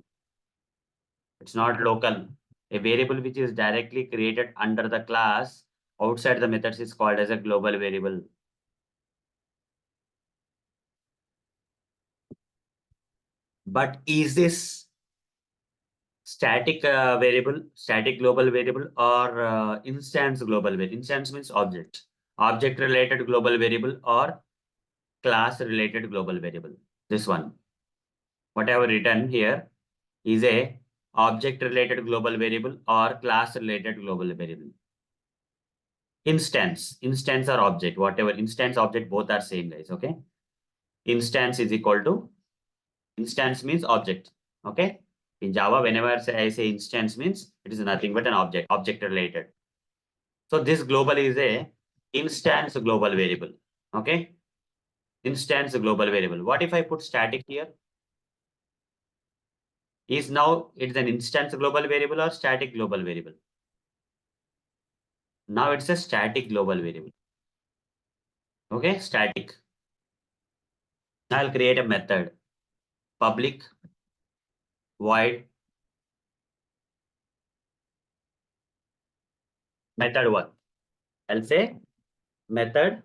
It's not local. A variable which is directly created under the class outside the methods is called as a global variable. But is this static variable, static global variable, or instance global variable? Instance means object. Object related global variable or class related global variable. This one. What I have written here is a object related global variable or class related global variable. Instance or object, whatever instance object, both are same, guys. Okay. Instance is equal to instance means object. Okay. In Java, whenever I say instance means it is nothing but an object related. So this global is a instance global variable. Okay. Instance global variable. What if I put static here? Is now it's an instance global variable or static global variable? Now it's a static global variable. Okay, static. Now I'll create a method. Public void method one. I'll say method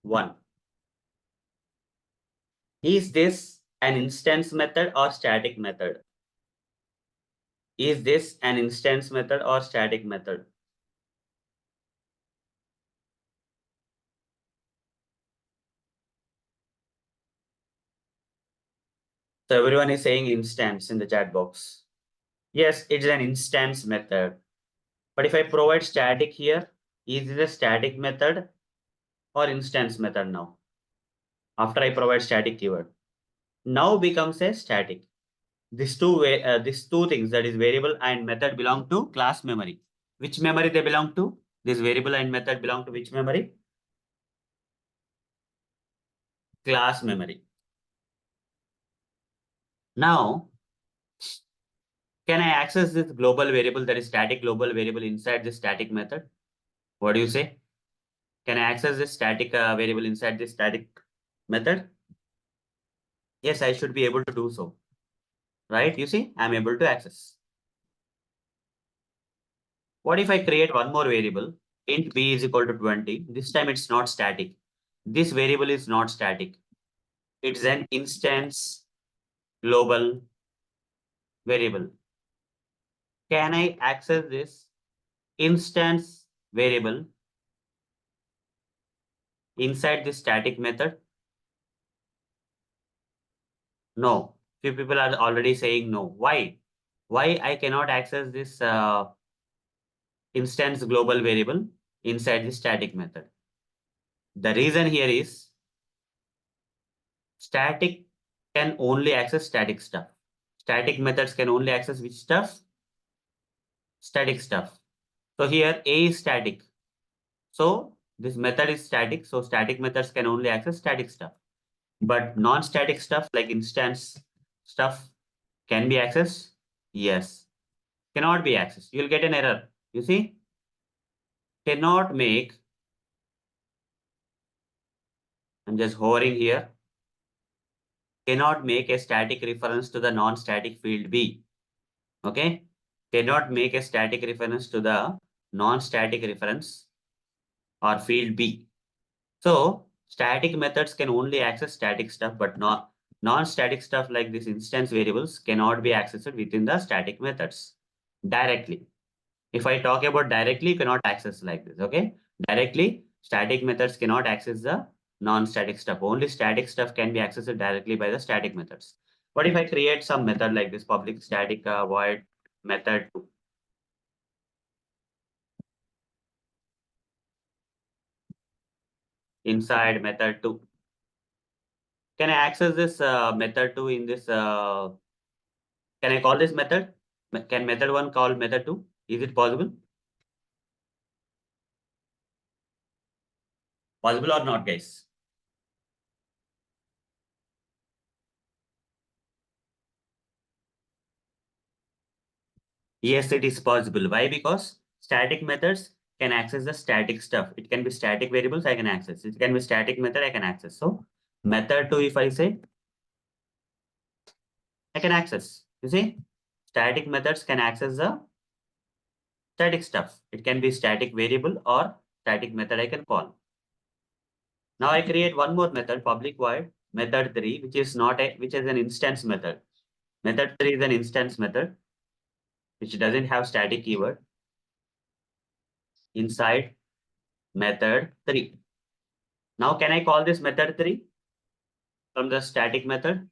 one. Is this an instance method or static method? Is this an instance method or static method? So everyone is saying instance in the chat box. Yes, it's an instance method. But if I provide static here, is it a static method or instance method now? After I provide static keyword, now becomes a static. These two things, that is variable and method, belong to class memory. Which memory they belong to? This variable and method belong to which memory? Class memory. Now, can I access this global variable, that is static global variable, inside this static method? What do you say? Can I access this static variable inside this static method? Yes, I should be able to do so. Right? You see, I'm able to access. What if I create one more variable? Int b is equal to 20. This time it's not static. This variable is not static. It's an instance global variable. Can I access this instance variable inside this static method? No. Few people are already saying no. Why? Why I cannot access this instance global variable inside the static method? The reason here is static can only access static stuff. Static methods can only access which stuff? Static stuff. So here A is static. So this method is static. So static methods can only access static stuff. But non-static stuff like instance stuff can be accessed? Yes. Cannot be accessed. You'll get an error. You see? Cannot make. I'm just hovering here. Cannot make a static reference to the non-static field B. Okay? Cannot make a static reference to the non-static reference or field B. So static methods can only access static stuff, but not non-static stuff like this instance variables cannot be accessed within the static methods directly. If I talk about directly, you cannot access like this. Okay. Directly, static methods cannot access the non-static stuff. Only static stuff can be accessed directly by the static methods. What if I create some method like this public static void method? inside method 2. Can I access this method 2 in this? Can I call this method? Can method 1 call method 2? Is it possible? Possible or not, guys? Yes, it is possible. Why? Because static methods can access the static stuff. It can be static variables I can access. It can be static method I can access. So method 2, if I say, I can access. You see, static methods can access the static stuff. It can be static variable or static method I can call. Now I create one more method, public void method 3, which is not a which is an instance method. Method 3 is an instance method which doesn't have static keyword inside method 3. Now can I call this method 3 from the static method?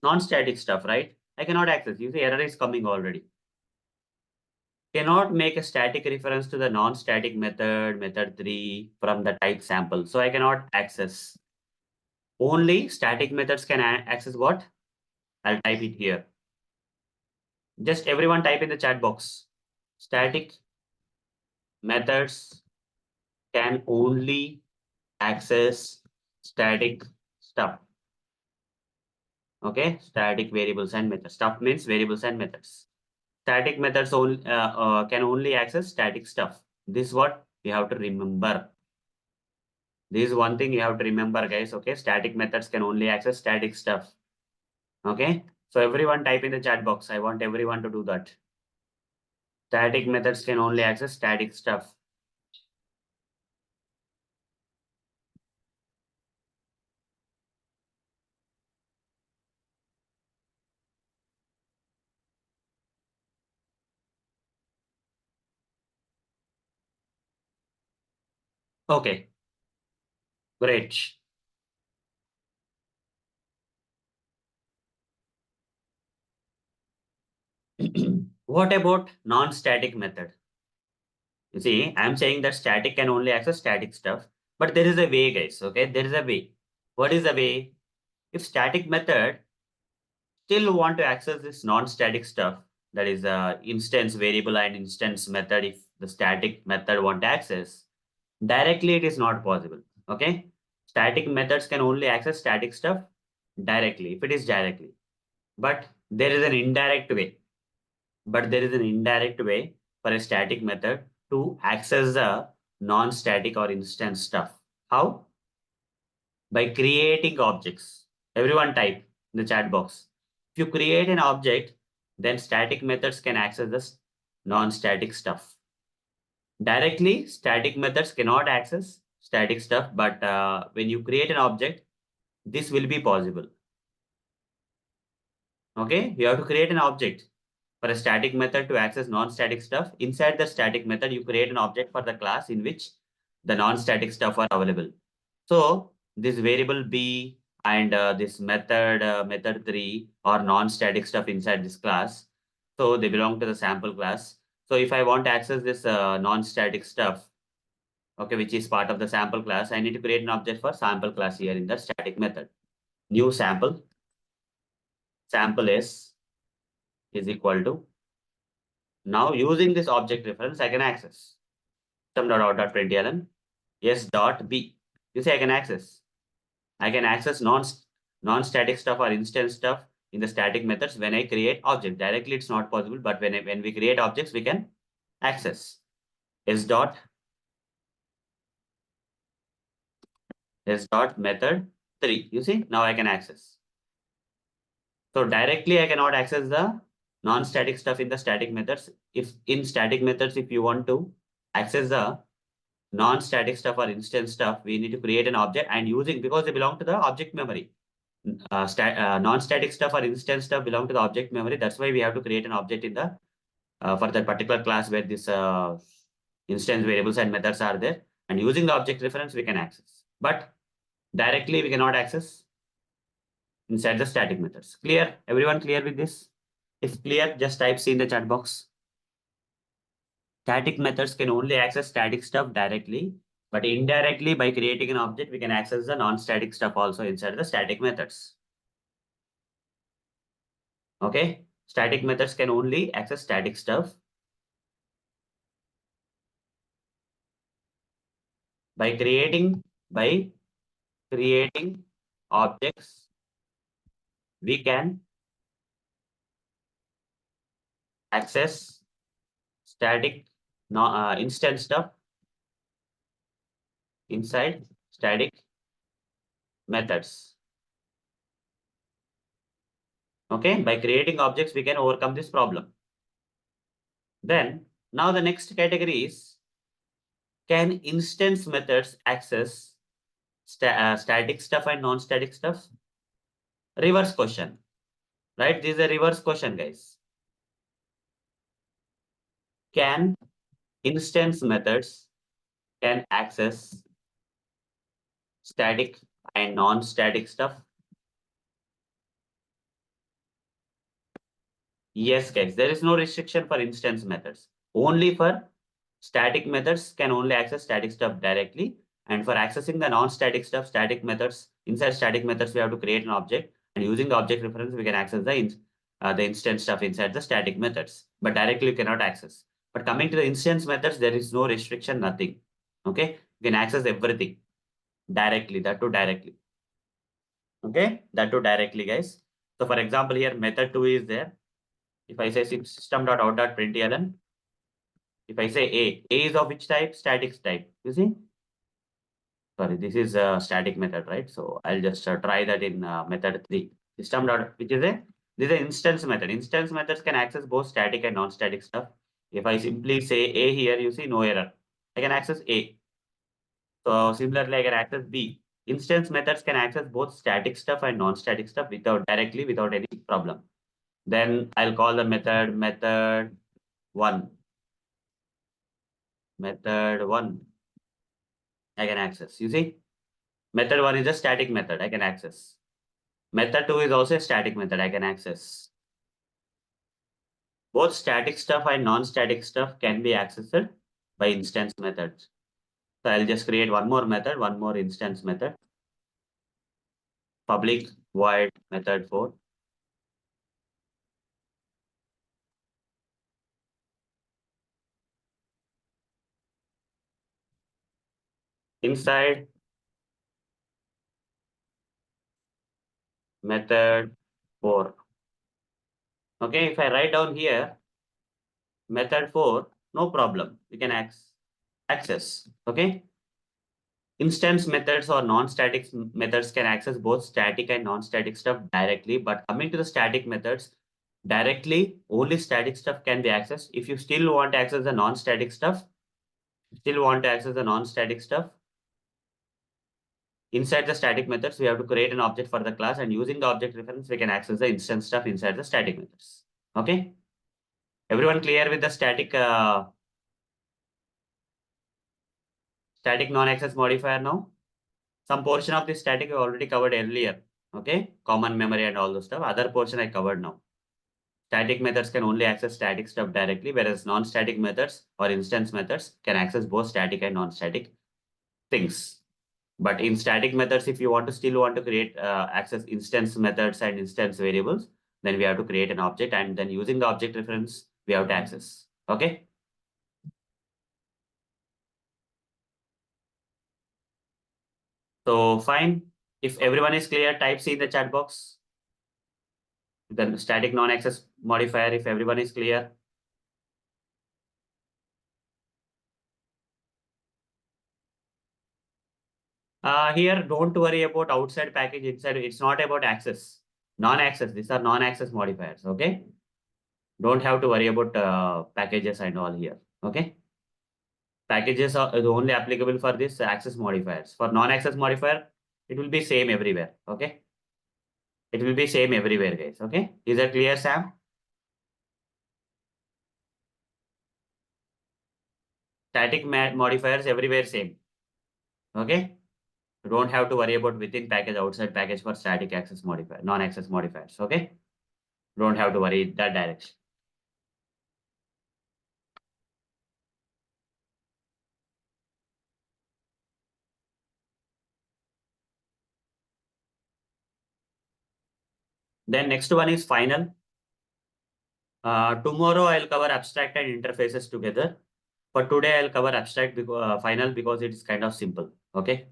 Non-static stuff, right? I cannot access. You see, error is coming already. Cannot make a static reference to the non-static method, method 3 from the type sample. So I cannot access. Only static methods can access what? I'll type it here. Just everyone type in the chat box. Static methods can only access static stuff. Okay, static variables and methods. Stuff means variables and methods. Static methods can only access static stuff. This is what you have to remember. This is one thing you have to remember, guys. Okay, static methods can only access static stuff. Okay, so everyone type in the chat box. I want everyone to do that. Static methods can only access static stuff. Okay, great. What about non-static method? You see, I'm saying that static can only access static stuff, but there is a way, guys. Okay, there is a way. What is the way? If static method still want to access this non-static stuff, that is instance variable and instance method, if the static method want to access, directly it is not possible. Okay, static methods can only access static stuff directly, if it is directly. But there is an indirect way. But there is an indirect way for a static method to access the non-static or instance stuff. How? By creating objects. Everyone type in the chat box. If you create an object, then static methods can access this non-static stuff. Directly, static methods cannot access static stuff, but when you create an object, this will be possible. Okay, you have to create an object for a static method to access non-static stuff. Inside the static method, you create an object for the class in which the non-static stuff are available. So this variable B and this method 3 are non-static stuff inside this class. So they belong to the sample class. So if I want to access this non-static stuff, okay, which is part of the sample class, I need to create an object for sample class here in the static method. New sample is equal to, now using this object reference, I can access system.out.println s dot b. You see, I can access. I can access non-static stuff or instance stuff in the static methods when I create object. Directly, it's not possible, but when we create objects, we can access s dot method 3. You see, now I can access. So directly, I cannot access the non-static stuff in the static methods. If in static methods, if you want to access the non-static stuff or instance stuff, we need to create an object and using, because they belong to the object memory. Non-static stuff or instance stuff belong to the object memory. That's why we have to create an object in the for that particular class where this instance variables and methods are there. And using the object reference, we can access. But directly, we cannot access inside the static methods. Clear? Everyone clear with this? If clear, just type C in the chat box. Static methods can only access static stuff directly, But indirectly, by creating an object, we can access the non-static stuff also inside the static methods. Okay, static methods can only access static stuff. By creating objects, we can access static instant stuff inside static methods. Okay, by creating objects, we can overcome this problem. Then, now the next category is, can instance methods access static stuff and non-static stuff? Reverse question, right? This is a reverse question, guys. Can instance methods can access static and non-static stuff? Yes, guys, there is no restriction for instance methods. Only for static methods can only access static stuff directly. And for accessing the non-static stuff, static methods, inside static methods, we have to create an object. And using the object reference, we can access the instance stuff inside the static methods. But directly you cannot access. But coming to the instance methods, there is no restriction, nothing. Okay, you can access everything directly, that too directly. Okay, that too directly, guys. So for example, here method 2 is there. If I say system.out.println, if I say A is of which type? Static type. You see? Sorry, this is a static method, right? So I'll just try that in method 3. System dot, which is this is an instance method. Instance methods can access both static and non-static stuff. If I simply say A here, you see no error. I can access A. So similarly, I can access B. Instance methods can access both static stuff and non-static stuff directly without any problem. Then I'll call the method 1. Method 1. I can access. You see, method 1 is a static method. I can access. Method 2 is also a static method. I can access. Both static stuff and non-static stuff can be accessed by instance methods. So I'll just create one more method, one more instance method. Public void method 4. Inside method 4. Okay, if I write down here method 4, no problem. We can access. Okay. Instance methods or non-static methods can access both static and non-static stuff directly. But coming to the static methods, directly only static stuff can be accessed. If you still want to access the non-static stuff, inside the static methods, we have to create an object for the class, and using the object reference, we can access the instance stuff inside the static methods. Okay. Everyone clear with the static non-access modifier now? Some portion of this static I already covered earlier. Okay. Common memory and all those stuff. Other portion I covered now. Static methods can only access static stuff directly, whereas non-static methods or instance methods can access both static and non-static things. But in static methods, if you still want to create access instance methods and instance variables, then we have to create an object, and then using the object reference, we have to access. Okay. So fine. If everyone is clear, type C in the chat box. The static non-access modifier, if everyone is clear. Here, don't worry about outside package, inside. It's not about access. Non-access. These are non-access modifiers. Okay. Don't have to worry about packages and all here. Okay. Packages are only applicable for this access modifiers. For non-access modifier, it will be same everywhere. Okay. It will be same everywhere, guys. Okay. Is that clear, Sam? Static modifiers everywhere same. Okay. You don't have to worry about within package, outside package for static access modifier, non-access modifiers. Okay. Don't have to worry that direction. Then next one is final. Tomorrow I'll cover abstract and interfaces together. For today I'll cover abstract final because it is kind of simple. Okay.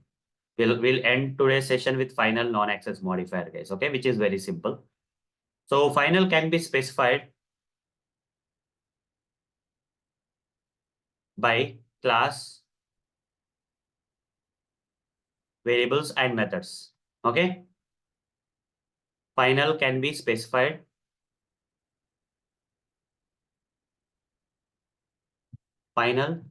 We'll end today's session with final non-access modifier, guys. Okay, which is very simple. So final can be specified by class, variables, and methods. Okay. Final can be specified final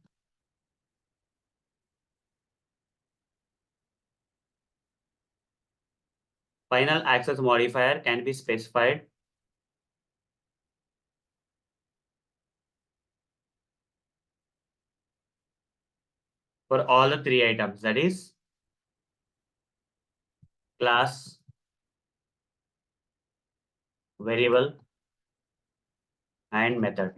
final access modifier can be specified for all the three items. That is class, variable, and method.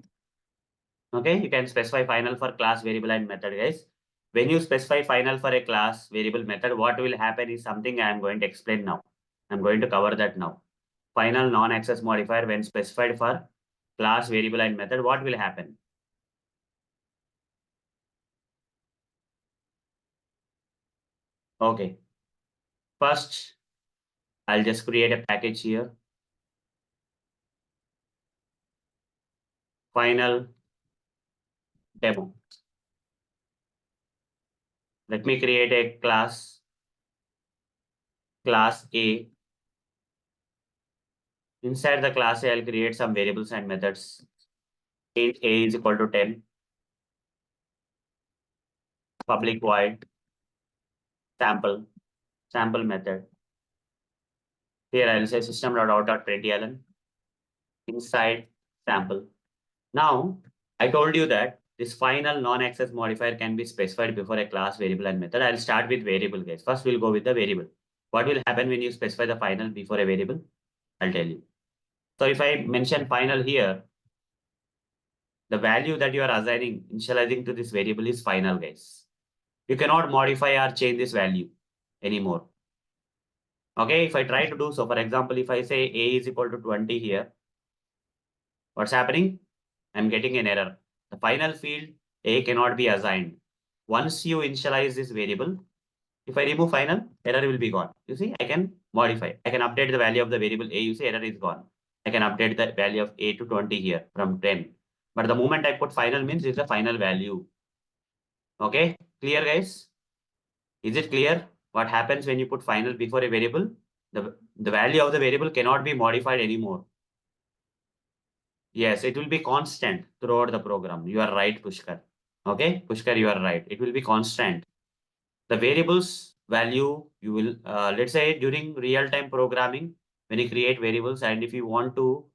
Okay, you can specify final for class, variable, and method, guys. When you specify final for a class, variable, method, what will happen is something I am going to explain now. I'm going to cover that now. Final non-access modifier when specified for class, variable, and method, what will happen? Okay. First, I'll just create a package here. Final demo. Let me create a class A. Inside the class A, I'll create some variables and methods. Int A is equal to 10. Public void sample method. Here I'll say system.out.println inside sample. Now, I told you that this final non-access modifier can be specified before a class, variable, and method. I'll start with variable, guys. First, we'll go with the variable. What will happen when you specify the final before a variable? I'll tell you. So if I mention final here, the value that you are assigning, initializing to this variable is final, guys. You cannot modify or change this value anymore. Okay, if I try to do so, for example, if I say A is equal to 20 here, what's happening? I'm getting an error. The final field A cannot be assigned. Once you initialize this variable, if I remove final, error will be gone. You see, I can modify. I can update the value of the variable A. You see, error is gone. I can update the value of A to 20 here from 10. But the moment I put final means it's the final value. Okay, clear, guys? Is it clear what happens when you put final before a variable? The value of the variable cannot be modified anymore. Yes, it will be constant throughout the program. You are right, Pushkar. Okay, Pushkar, you are right. It will be constant. The variables value you will, let's say during real-time programming, when you create variables and if you want to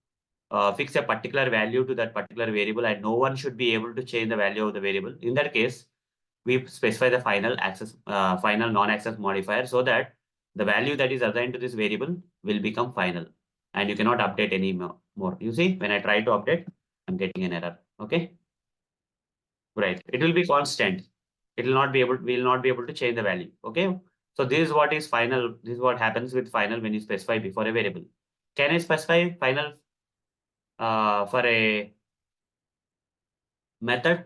fix a particular value to that particular variable and no one should be able to change the value of the variable. In that case, we specify the final non-access modifier so that the value that is assigned to this variable will become final and you cannot update any more. You see, when I try to update, I'm getting an error. Okay, right. It will be constant. It will not be able, we will not be able to change the value. Okay. So this is what is final. This is what happens with final when you specify before a variable. Can I specify final for a method?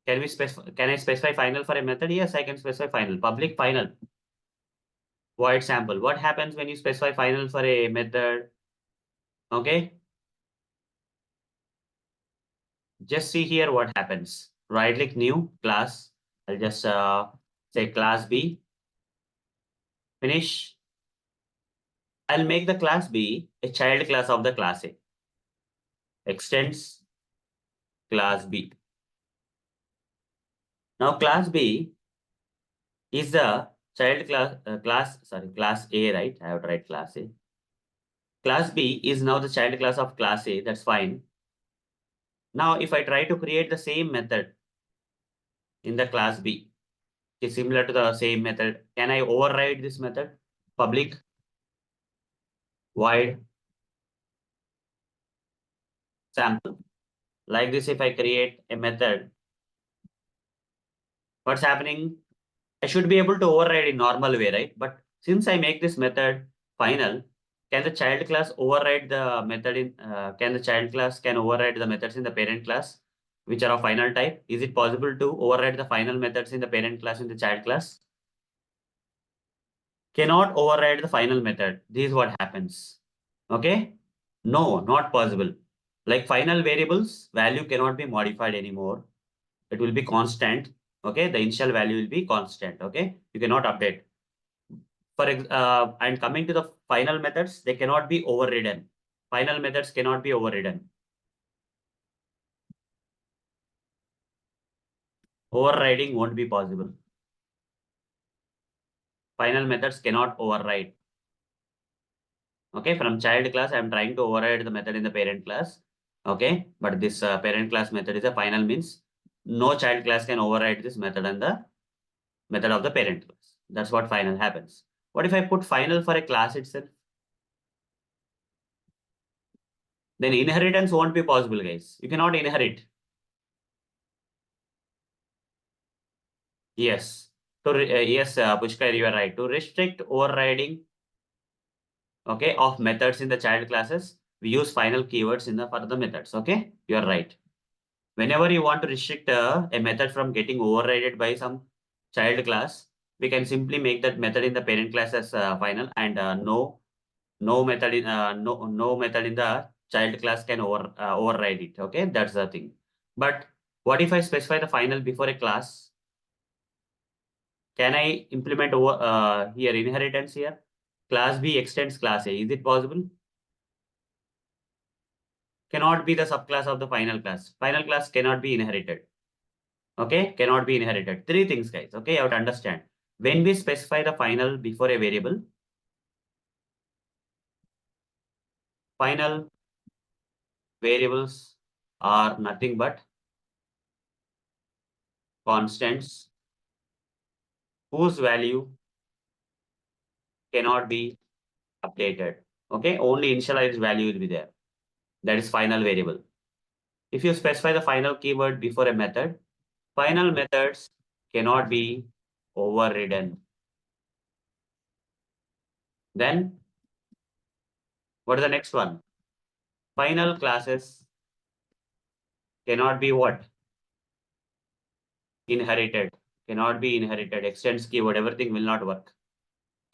Can I specify final for a method? Yes, I can specify final. Public final. Void sample. What happens when you specify final for a method? Okay. Just see here what happens. Right click new class. I'll just say class B. Finish. I'll make the class B a child class of the class A. Extends class B. Now class B is the child class A, right? I have to write class A. Class B is now the child class of class A. That's fine. Now, if I try to create the same method in the class B, is similar to the same method, can I override this method? Public void sample. Like this, if I create a method, what's happening? I should be able to override in normal way, right? But since I make this method final, can the child class override the method in, can the child class can override the methods in the parent class, which are of final type? Is it possible to override the final methods in the parent class in the child class? Cannot override the final method. This is what happens. Okay? No, not possible. Like final variables, value cannot be modified anymore. It will be constant. Okay, the initial value will be constant. Okay, you cannot update. And coming to the final methods, they cannot be overridden. Final methods cannot be overridden. Overriding won't be possible. Final methods cannot override. Okay, from child class, I'm trying to override the method in the parent class. Okay, but this parent class method is a final means no child class can override this method and the method of the parent class. That's what final happens. What if I put final for a class itself? Then inheritance won't be possible, guys. You cannot inherit. Yes. Yes, Pushkar, you are right. To restrict overriding, okay, of methods in the child classes, we use final keywords in the for the methods. Okay, you are right. Whenever you want to restrict a method from getting overridden by some child class, we can simply make that method in the parent class as final, and no method in no method in the child class can override it. Okay, that's the thing. But what if I specify the final before a class? Can I implement over here inheritance here? Class B extends class A. Is it possible? Cannot be the subclass of the final class. Final class cannot be inherited. Okay, cannot be inherited. Three things, guys. Okay, you have to understand. When we specify the final before a variable, final variables are nothing but constants whose value cannot be updated. Okay, only initialized value will be there. That is final variable. If you specify the final keyword before a method, final methods cannot be overridden. Then, what is the next one? Final classes cannot be what? Inherited. Cannot be inherited. Extends keyword, everything will not work.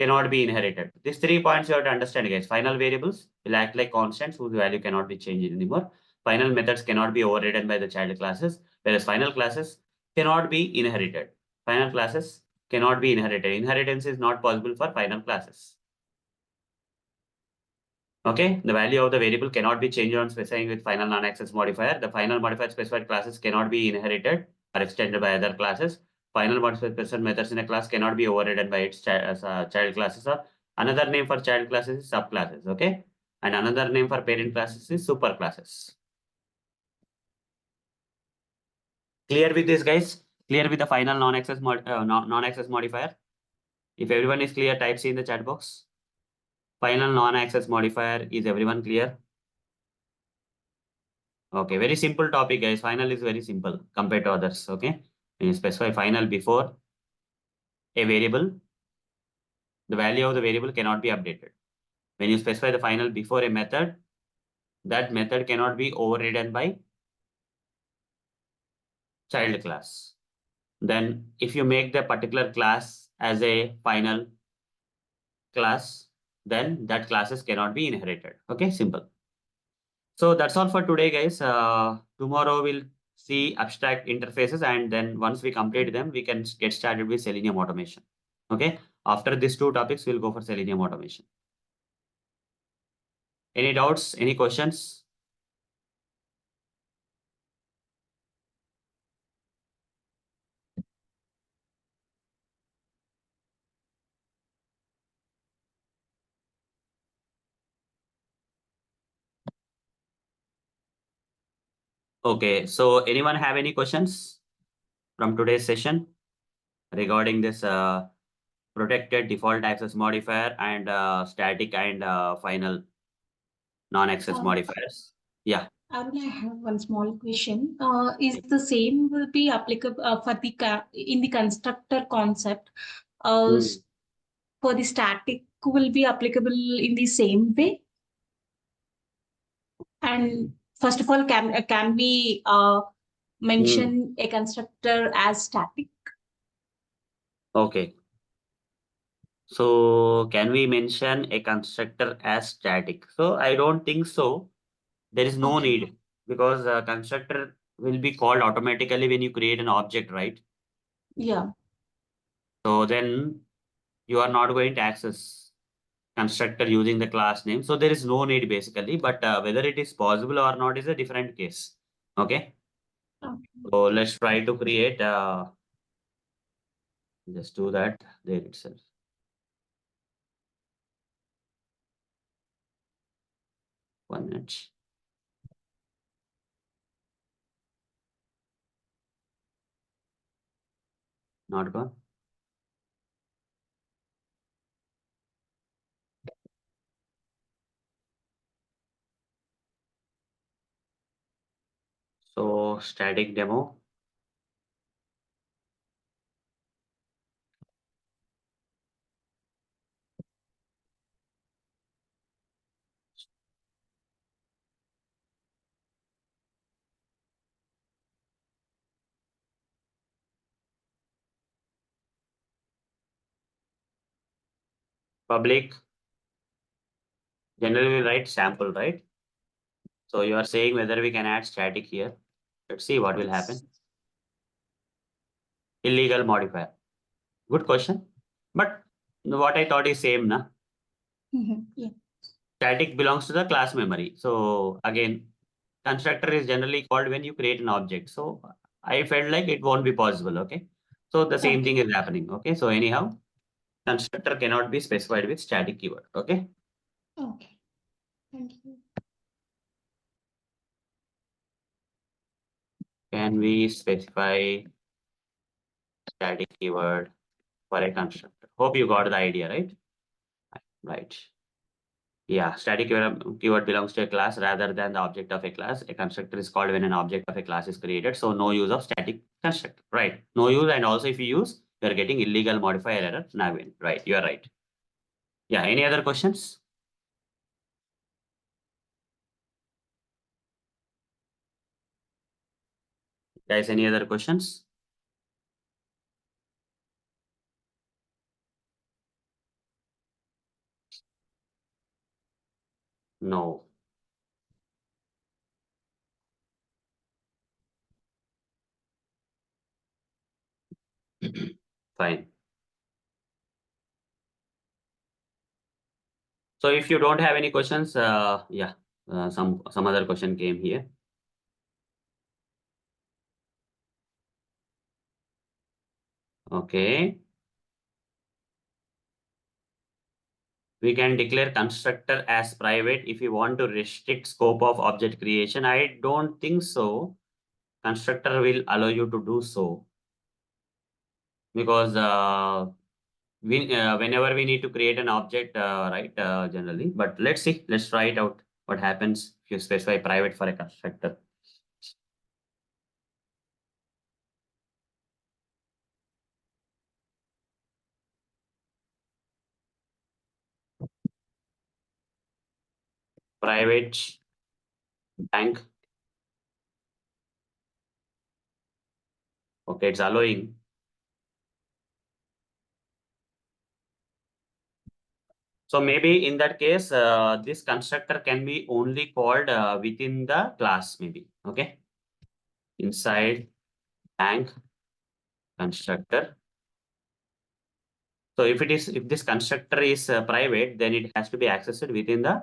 Cannot be inherited. These 3 points you have to understand, guys. Final variables will act like constants whose value cannot be changed anymore. Final methods cannot be overridden by the child classes, whereas final classes cannot be inherited. Final classes cannot be inherited. Inheritance is not possible for final classes. Okay, the value of the variable cannot be changed on specifying with final non-access modifier. The final modifier specified classes cannot be inherited or extended by other classes. Final modifier methods in a class cannot be overridden by its child classes, or another name for child classes is subclasses. Okay, and another name for parent classes is superclasses. Clear with this, guys? Clear with the final non-access non-access modifier? If everyone is clear, type C in the chat box. Final non-access modifier, is everyone clear? Okay, very simple topic, guys. Final is very simple compared to others. Okay, when you specify final before a variable, the value of the variable cannot be updated. When you specify the final before a method, that method cannot be overridden by child class. Then if you make the particular class as a final class, then that classes cannot be inherited. Okay, simple. So that's all for today, guys. Tomorrow we'll see abstract interfaces, and then once we complete them, we can get started with Selenium automation. Okay. After these two topics, we'll go for Selenium automation. Any doubts? Any questions? Okay. So anyone have any questions from today's session regarding this protected default access modifier and static and final non-access modifiers? Yeah. Arun, I have one small question. Is the same will be applicable for the in the constructor concept Hmm. for the static will be applicable in the same way? And first of all, can we Hmm. mention a constructor as static? Okay. So can we mention a constructor as static? So I don't think so. There is no Okay. need because a constructor will be called automatically when you create an object, right? Yeah. So then you are not going to access constructor using the class name. So there is no need basically, but whether it is possible or not is a different case. Okay. Okay. So let's try to create, just do that there itself. One minute. Not gone. So static demo, public, generally we write sample, right? So you are saying whether we can add static here. Let's see what will Yes. happen. Illegal modifier. Good question. But what I thought is same, na? Yeah. Static belongs to the class memory. So again, constructor is generally called when you create an object. So I felt like it won't be possible. Okay. So the same Okay. thing is happening. Okay. So anyhow, constructor cannot be specified with static keyword. Okay. Okay. Thank you. Can we specify static keyword for a constructor? Hope you got the idea, right? Right. Yeah, static keyword belongs to a class rather than the object of a class. A constructor is called when an object of a class is created. So no use of static constructor, right? No use, and also if you use, you're getting illegal modifier error. Navin, right? You are right. Yeah. Any other questions, guys? Any other questions? No. Fine. So if you don't have any questions, yeah, some other question came here. Okay. We can declare constructor as private if you want to restrict scope of object creation. I don't think so. Constructor will allow you to do so because whenever we need to create an object, right, generally. But let's see. Let's try it out. What happens if you specify private for a constructor? Private bank. Okay, it's allowing. So maybe in that case, this constructor can be only called within the class, maybe. Okay. Inside bank constructor. So if this constructor is private, then it has to be accessed within the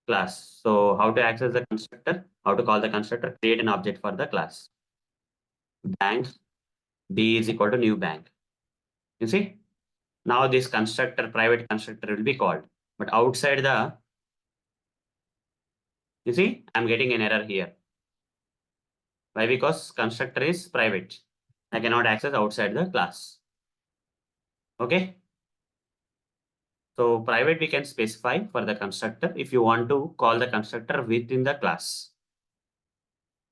class. So how to access the constructor? How to call the constructor? Create an object for the class. Bank B is equal to new bank. You see? Now this constructor, private constructor will be called. But outside the, you see, I'm getting an error here. Why? Because constructor is private. I cannot access outside the class. Okay. So private we can specify for the constructor if you want to call the constructor within the class.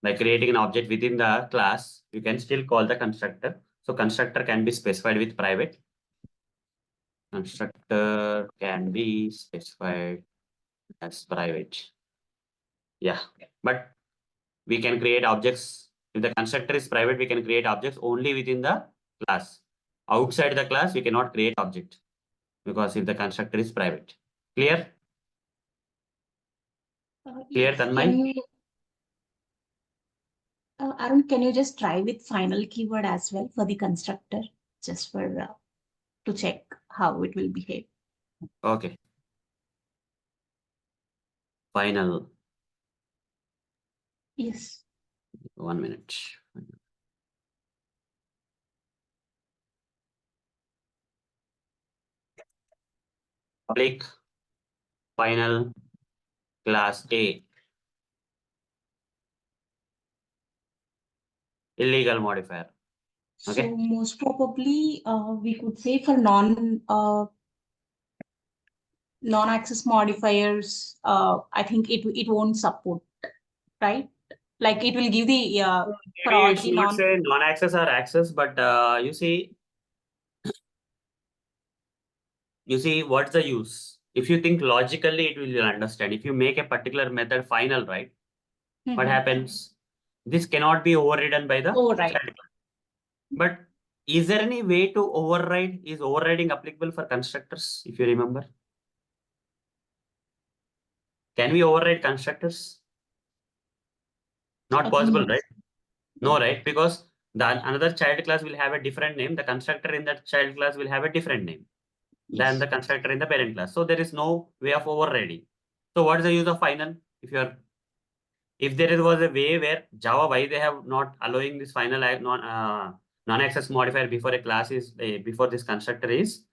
By creating an object within the class, you can still call the constructor. So constructor can be specified with private. Constructor can be specified as private. Yeah, but we can create objects. If the constructor is private, we can create objects only within the class. Outside the class, we cannot create object because if the constructor is private. Clear? Clear, Yes. Tanmay? Arun, can you just try with final keyword as well for the constructor, just for to check how it will behave? Okay. Final. Yes. 1 minute. Public final class A. Illegal modifier. Okay. So most probably we could say for non-access modifiers, I think it won't support, right? Like it will give the for Maybe you all the should not non. say non-access or access, but you see what's the use? If you think logically, it will understand. If you make a particular method final, right? What Mhm. happens? This cannot be overridden by the Oh, right. child. But is there any way to override? Is overriding applicable for constructors? If you remember, can we override constructors? Not I think possible, right? yes. No, right? Because the another child class will have a different name. The constructor in that child class will have a different name than the Yes. constructor in the parent class. So there is no way of overriding. So what is the use of final? If there was a way where Java, why they have not allowing this final non-access modifier before a class is before this constructor is,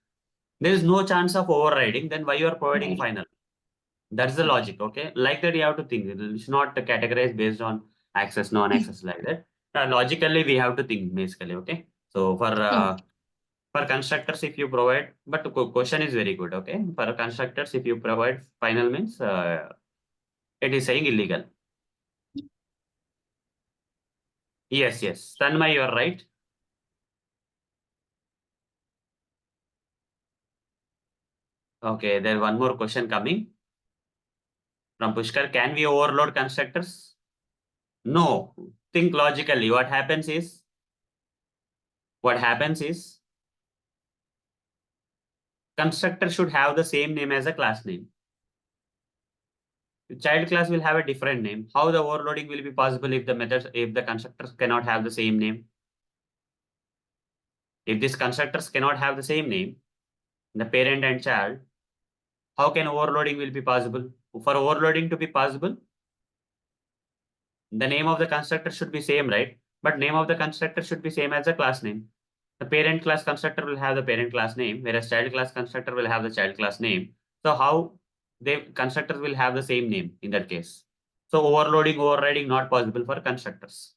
there is no chance of overriding. Then why you are providing Right. final? That's the logic. Okay, like that you have to think. It's not categorized based on access, non-access like that. Logically, we have to think basically. Okay, so Okay. for constructors, if you provide, but the question is very good. Okay, for constructors, if you provide final means it is saying illegal. Yes, yes. Tanmay, you are right. Okay, there one more question coming from Pushkar. Can we overload constructors? No. Think logically. What happens is constructor should have the same name as a class name. The child class will have a different name. How the overloading will be possible if the constructors cannot have the same name? If these constructors cannot have the same name, the parent and child, how can overloading will be possible? For overloading to be possible, the name of the constructor should be same, right? But name of the constructor should be same as the class name. The parent class constructor will have the parent class name, whereas child class constructor will have the child class name. So how the constructors will have the same name in that case? So overloading, overriding not possible for constructors.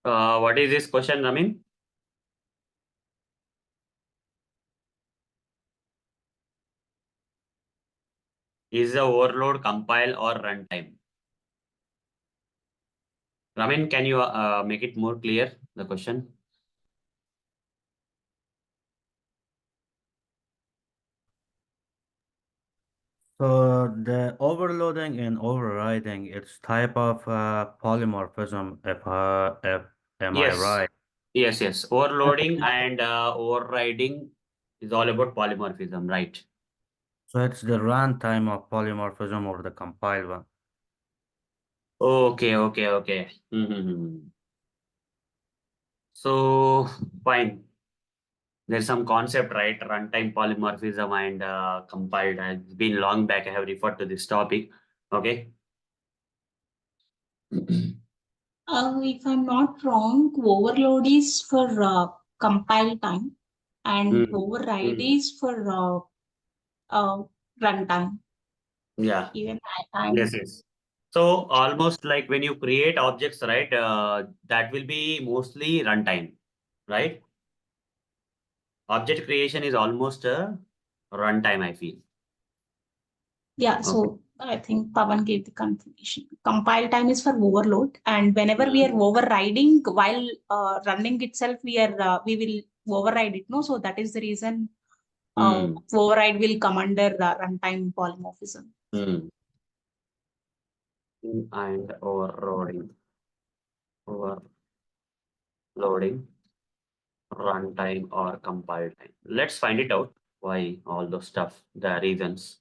What is this question, Ramin? Is the overload compile or runtime? Ramin, can you make it more clear, the question? So the overloading and overriding, it's type of polymorphism, if am I Yes, right? yes, yes. Overloading and overriding is all about polymorphism, right? So it's the runtime of polymorphism or the compile one. Okay, okay, okay. So fine. There's some concept, right? Runtime polymorphism and compiled. It's been long back. I have referred to this topic. Okay. If I'm not wrong, overload is for compile time and Mm, override mm. is for uh, runtime. Yeah. Even at time. Yes, yes. So almost like when you create objects, right? That will be mostly runtime, right? Object creation is almost a runtime, I feel. Yeah, Okay. so I think Pawan gave the confirmation. Compile time is for overload, and whenever we are Hmm. overriding while running itself, we will override it. No, so that is the reason Hmm. override will come under runtime polymorphism. Hmm. And overloading, runtime or compile time. Let's find it out. Why all those stuff, the reasons.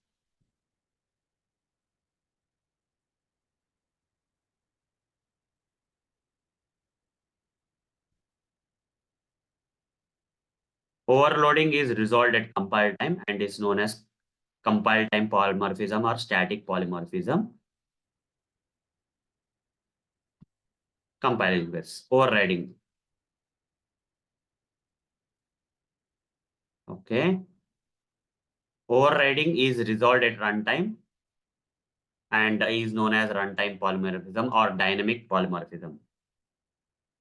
Overloading is resolved at compile time and is known as compile time polymorphism or static polymorphism. Compiling this overriding. Okay. Overriding is resolved at runtime and is known as runtime polymorphism or dynamic polymorphism.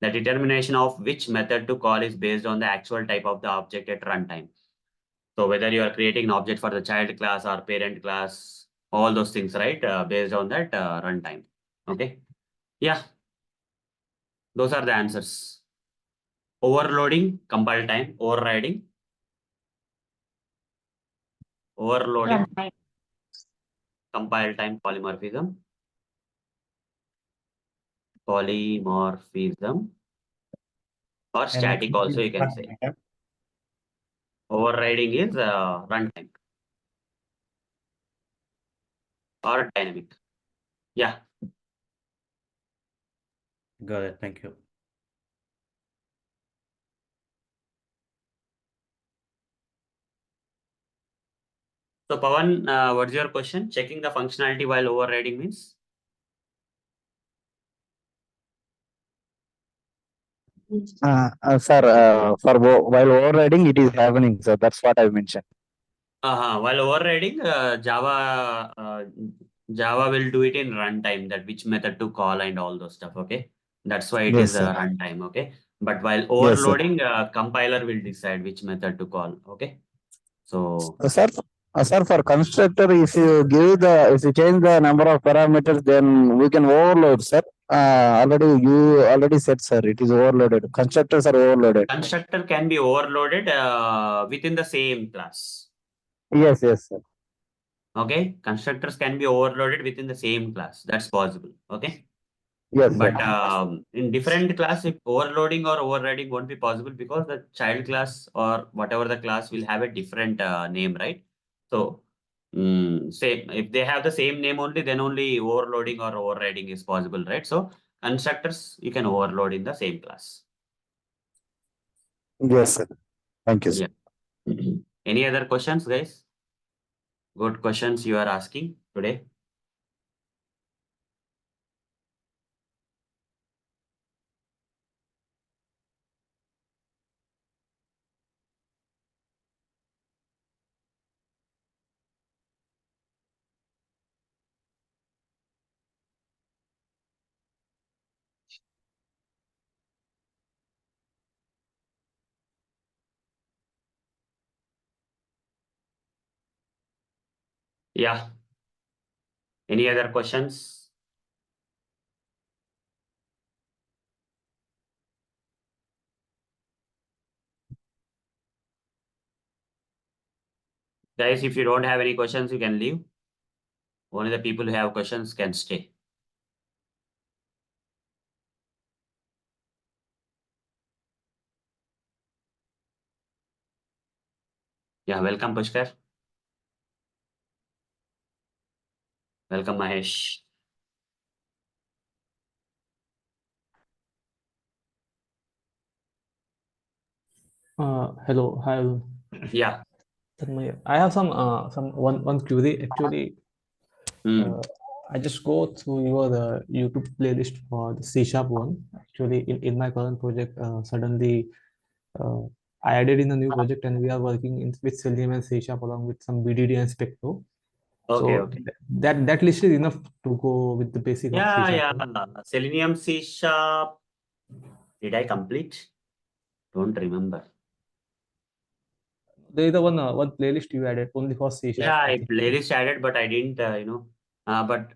The determination of which method to call is based on the actual type of the object at runtime. So whether you are creating an object for the child class or parent class, all those things, right? Based on that runtime. Okay. Yeah, those are the answers. Overloading, compile time, overloading, Runtime. compile time, polymorphism, or And static also you can say. Overriding is runtime or dynamic. Yeah. got it. Thank you. So Pawan, what's your question? Checking the functionality while overriding means? Sir, while overriding, it is happening. So that's what I mentioned. While overriding, Java will do it in runtime, that which method to call and all those stuff. Okay, that's why it Yes, is sir. runtime. Okay, but while Yes, sir. overloading, compiler will decide which method to call. Okay, so Sir, sir, for constructor, if you change the number of parameters, then we can overload, sir. You already said, sir, it is overloaded. Constructors are overloaded. constructor can be overloaded within the same class. Yes, yes, sir. Okay, constructors can be overloaded within the same class. That's possible. Okay. Yes, sir. But in different class, if overloading or overriding won't be possible because the child class or whatever the class will have a different name, right? So, same if they have the same name only, then only overloading or overriding is possible, right? So, constructors you can overload in the same class. Yes, sir. Thank you, sir. Yeah. Any other questions, guys? Good questions you are asking today. Yeah. Any other questions? Guys, if you don't have any questions, you can leave. Only the people who have questions can stay. Yeah, welcome, Pushkar. Welcome, Mahesh. Hello, hi. Yeah. I have some one query. Actually, Mm. I just go through your YouTube playlist for the C Sharp one. Actually, in my current project, suddenly uh, I added in a new project, and we are working with Selenium and C Sharp along with some BDD and Spectro. Okay, So okay. that list is enough to go with the basic of C Yeah, Sharp. yeah. Selenium C Sharp. Did I complete? Don't remember. There is a one playlist you added only for C Sharp. Yeah, I I think. playlist added, but I didn't, but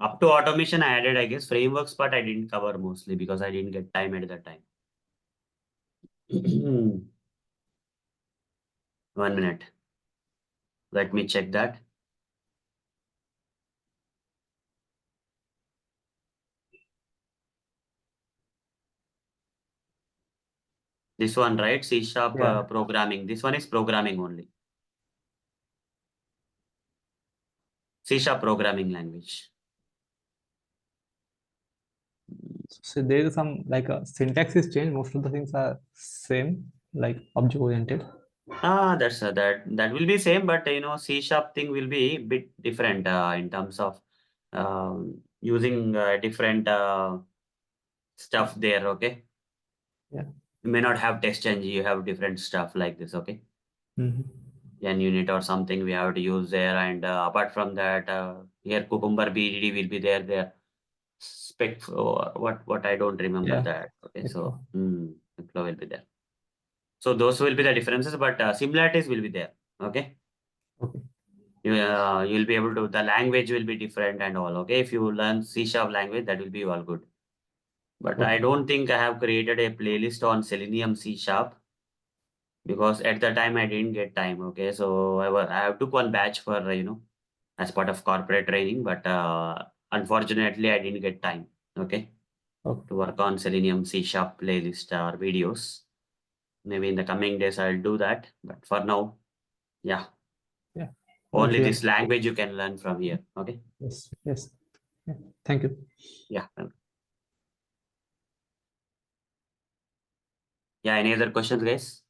up to automation I added, I guess. Frameworks, but I didn't cover mostly because I didn't get time at that time. 1 minute. Let me check that. This one, right? C Sharp Yeah. programming. This one is programming only. C Sharp programming language. So there is some like a syntax is changed. Most of the things are same, like object oriented. That's that will be same, but C Sharp thing will be a bit different in terms of using different stuff there. Okay, Yeah. you may not have test engine, you have different stuff like this. Okay, Mhm. n unit or something we have to use there, and apart from that, here Cucumber BDD will be there. Spec or what I don't remember Yeah. that. Okay, so Excellent. flow will be there. So those will be the differences, but similarities will be there. Okay. Okay. You'll be able to, the language will be different and all. Okay, if you learn C Sharp language, that will be all good. But I Okay. don't think I have created a playlist on Selenium C Sharp because at the time I didn't get time. Okay, so I have took one batch for as part of corporate training, but unfortunately I didn't get time. Okay, Okay. to work on Selenium C Sharp playlist or videos. Maybe in the coming days I'll do that. But for now, yeah, Yeah. only Okay. this language you can learn from here. Okay. Yes. Yes. Yeah. Thank you. Yeah. Yeah, any other questions, guys?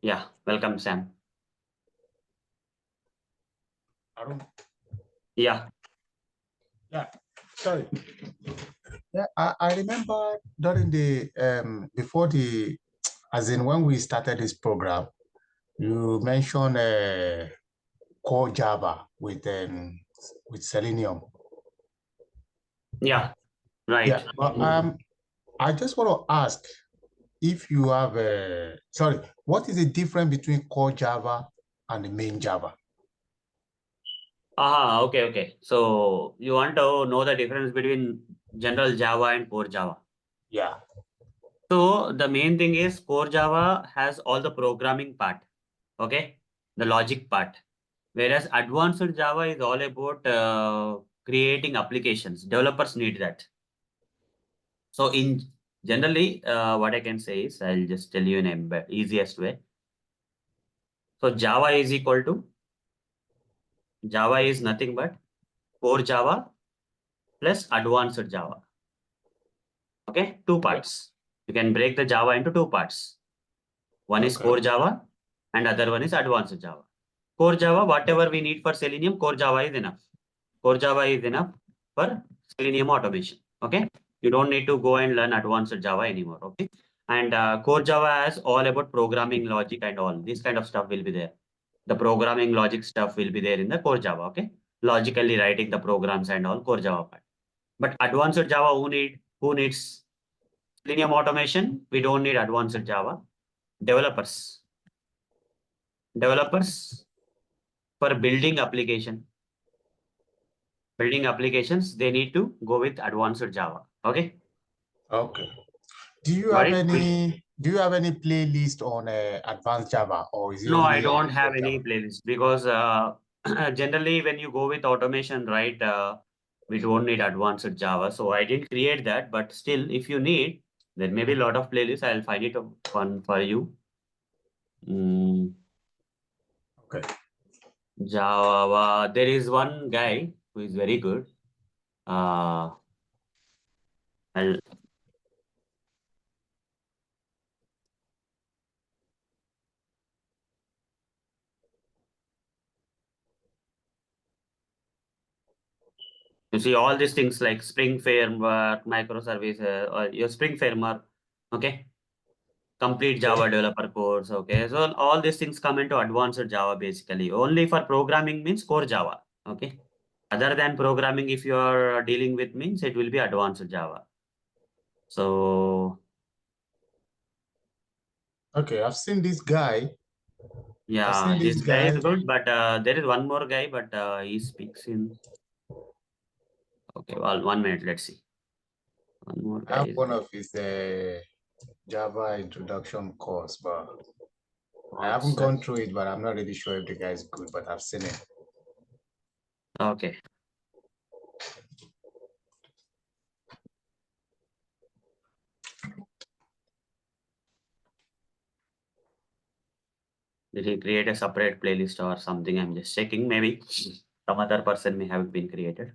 Yeah, welcome, Sam. Arun. Yeah, Sorry. Yeah, I remember during the before the as in when we started this program, you mentioned core Java with Selenium. yeah, right. Yeah, but I just want to ask if you have sorry, what is the difference between core Java and the main Java? Okay. So you want to know the difference between general Java and core Java. Yeah. So the main thing is core Java has all the programming part, okay, the logic part. Whereas advanced Java is all about creating applications. Developers need that. So in generally, what I can say is, I'll just tell you in a easiest way. So Java is equal to Java is nothing but core Java plus advanced Java. Okay, two parts. You can break the Java into two parts. One is core Java and other one is advanced Java. Core Java, whatever we need for Selenium, core Java is enough. Core Java is enough for Selenium automation. Okay, you don't need to go and learn advanced Java anymore. Okay, and core Java has all about programming logic and all this kind of stuff will be there. The programming logic stuff will be there in the core Java. Okay, logically writing the programs and all core Java part. But advanced Java, who needs Selenium automation? We don't need advanced Java. Developers. Developers for building application. Building applications, they need to go with advanced Java. Okay. Okay. Do you Got have it? any playlist on advanced Java, or is it No, I only on don't have core any Java? playlist because generally when you go with automation, right, we don't need advanced Java. So I didn't create that, but still, if you need, there may be a lot of playlists. I'll find it fun for you. Okay. Java. There is one guy who is very good. I'll You see all these things like Spring Framework, microservices, or your Spring Framework. Okay. complete Java developer course. Okay, so all these things come into advanced Java basically. Only for programming means core Java. Okay, other than programming, if you are dealing with means it will be advanced Java. So Okay, I've seen this guy. yeah, seen this this guy is guy. good, but there is one more guy, but he speaks in. Okay, well, 1 minute. Let's see. One more I guy have is one there. of his Java introduction course, but I One haven't sec. gone through it, but I'm not really sure if the guy is good, but I've seen it. Okay. Did he create a separate playlist or something? I'm just checking. Maybe some other person may have been created.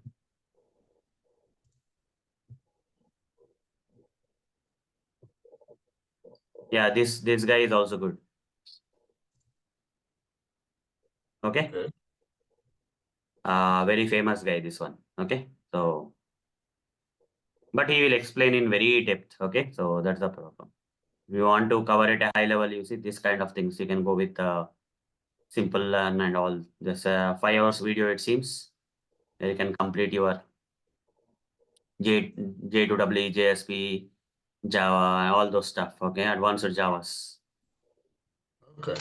Yeah, this guy is also good. Okay. Okay. Very famous guy, this one. Okay. So, but he will explain in very depth. Okay. So that's the problem. If you want to cover it a high level, you see this kind of things. You can go with simple learn and all. Just 5 hours video, it seems. You can complete your J2W, JSP, Java, all those stuff. Okay. Advanced Javas. Okay.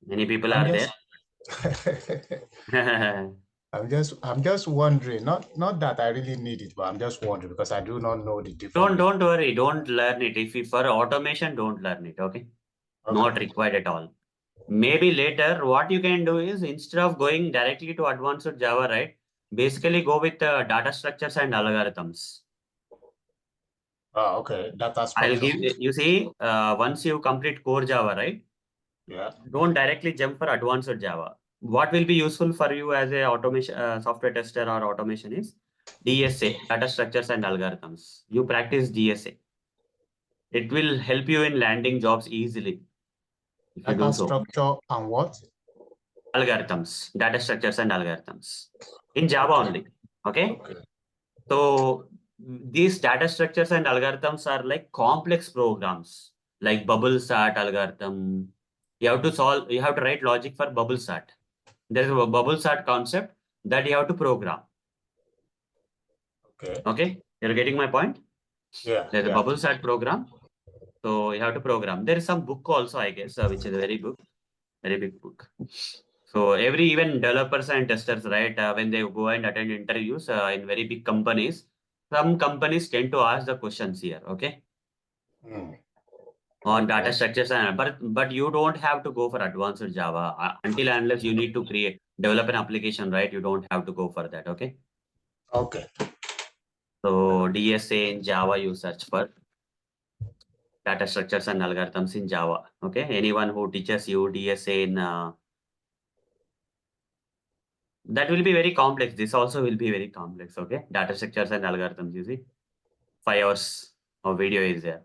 Many people I'm are just there. I'm just wondering, not that I really need it, but I'm just wondering because I do not know the difference. Don't worry, don't learn it. If you for automation, don't learn it. Okay. Not required at all. Maybe later, what you can do is instead of going directly to advanced Java, right? Basically go with data structures and algorithms. Oh, okay. Data I'll structure. give you see, once you complete core Java, right? Yeah. Don't directly jump for advanced Java. What will be useful for you as a automation software tester or automation is DSA, data structures and algorithms. You practice DSA. It will help you in landing jobs easily if you Data do so. structure and what? Algorithms, data structures and algorithms in Java only. Okay. Okay. So these data structures and algorithms are like complex programs, like bubble sort algorithm. You have to solve, you have to write logic for bubble sort. There is a bubble sort concept that you have to program. Okay. Okay. You're getting my point? Yeah. There's a Yeah. bubble sort program. So you have to program. There is some book also, I guess, which is a very big book. So every even developers and testers, right? When they go and attend interviews in very big companies, some companies tend to ask the questions here, okay, on data Okay. structures and but you don't have to go for advanced Java until and unless you need to develop an application, right? You don't have to go for that, okay. Okay. So DSA in Java, you search for data structures and algorithms in Java, okay. Anyone who teaches you DSA in that will be very complex. This also will be very complex. Okay. Data structures and algorithms, you see. 5 hours of video is there.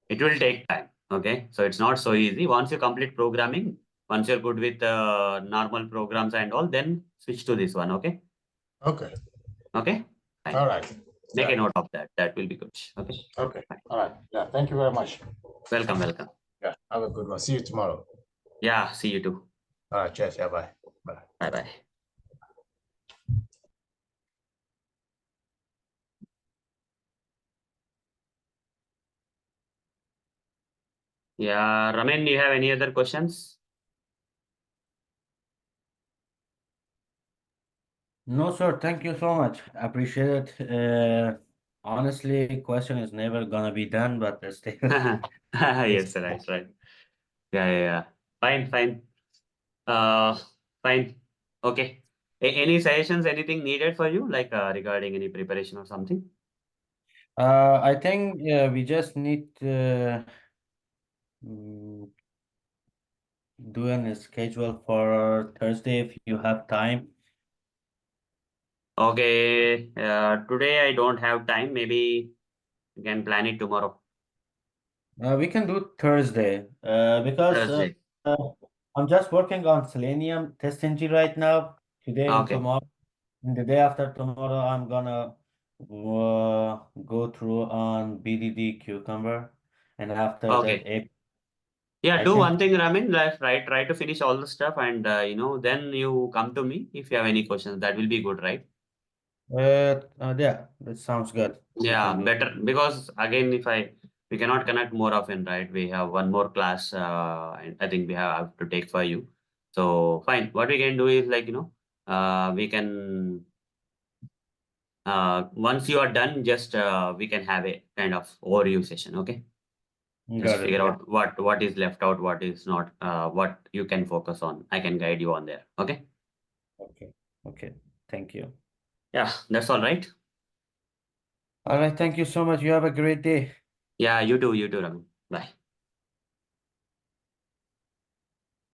It will take time. Okay. So it's not so easy. Once you complete programming, once you're good with normal programs and all, then switch to this one. Okay. Okay. Okay. Fine. All right. Make Yeah. a note of that. That will be good. Okay. Okay. Fine. All right. Yeah. Thank you very much. Welcome. Welcome. Yeah. Have a good one. See you tomorrow. Yeah. See you too. All right. Cheers. Yeah. Bye. Bye. Bye bye. Yeah. Ramen, do you have any other questions? No, sir. Thank you so much. Appreciate it. Honestly, question is never gonna be done, but still. Yes, right, right. Yeah. Fine, fine. Uh, Fine. Okay. Any suggestions, anything needed for you, like regarding any preparation or something? I think we just need to do a schedule for Thursday if you have time. Okay. Today I don't have time. Maybe you can plan it tomorrow. We can do Thursday because Thursday. I'm just working on Selenium test engine right now, today and Okay. tomorrow. And the day after tomorrow, I'm gonna go through on BDD Cucumber. and after Okay. that, if Yeah, I do can, one thing, Ramin. Like, try to finish all the stuff, and then you come to me if you have any questions. That will be good, right? yeah, that sounds good. We Yeah, can do. better, because again, if we cannot connect more often, right? We have one more class, and I think we have to take for you. So fine. What we can do is, like, we can once you are done, just we can have a kind of overview session. Okay. Just Got it. figure Yeah. out what is left out, what is not, what you can focus on. I can guide you on there. Okay. Okay. Okay. Thank you. Yeah, that's all right. All right. Thank you so much. You have a great day. Yeah, you too, Raman. Bye.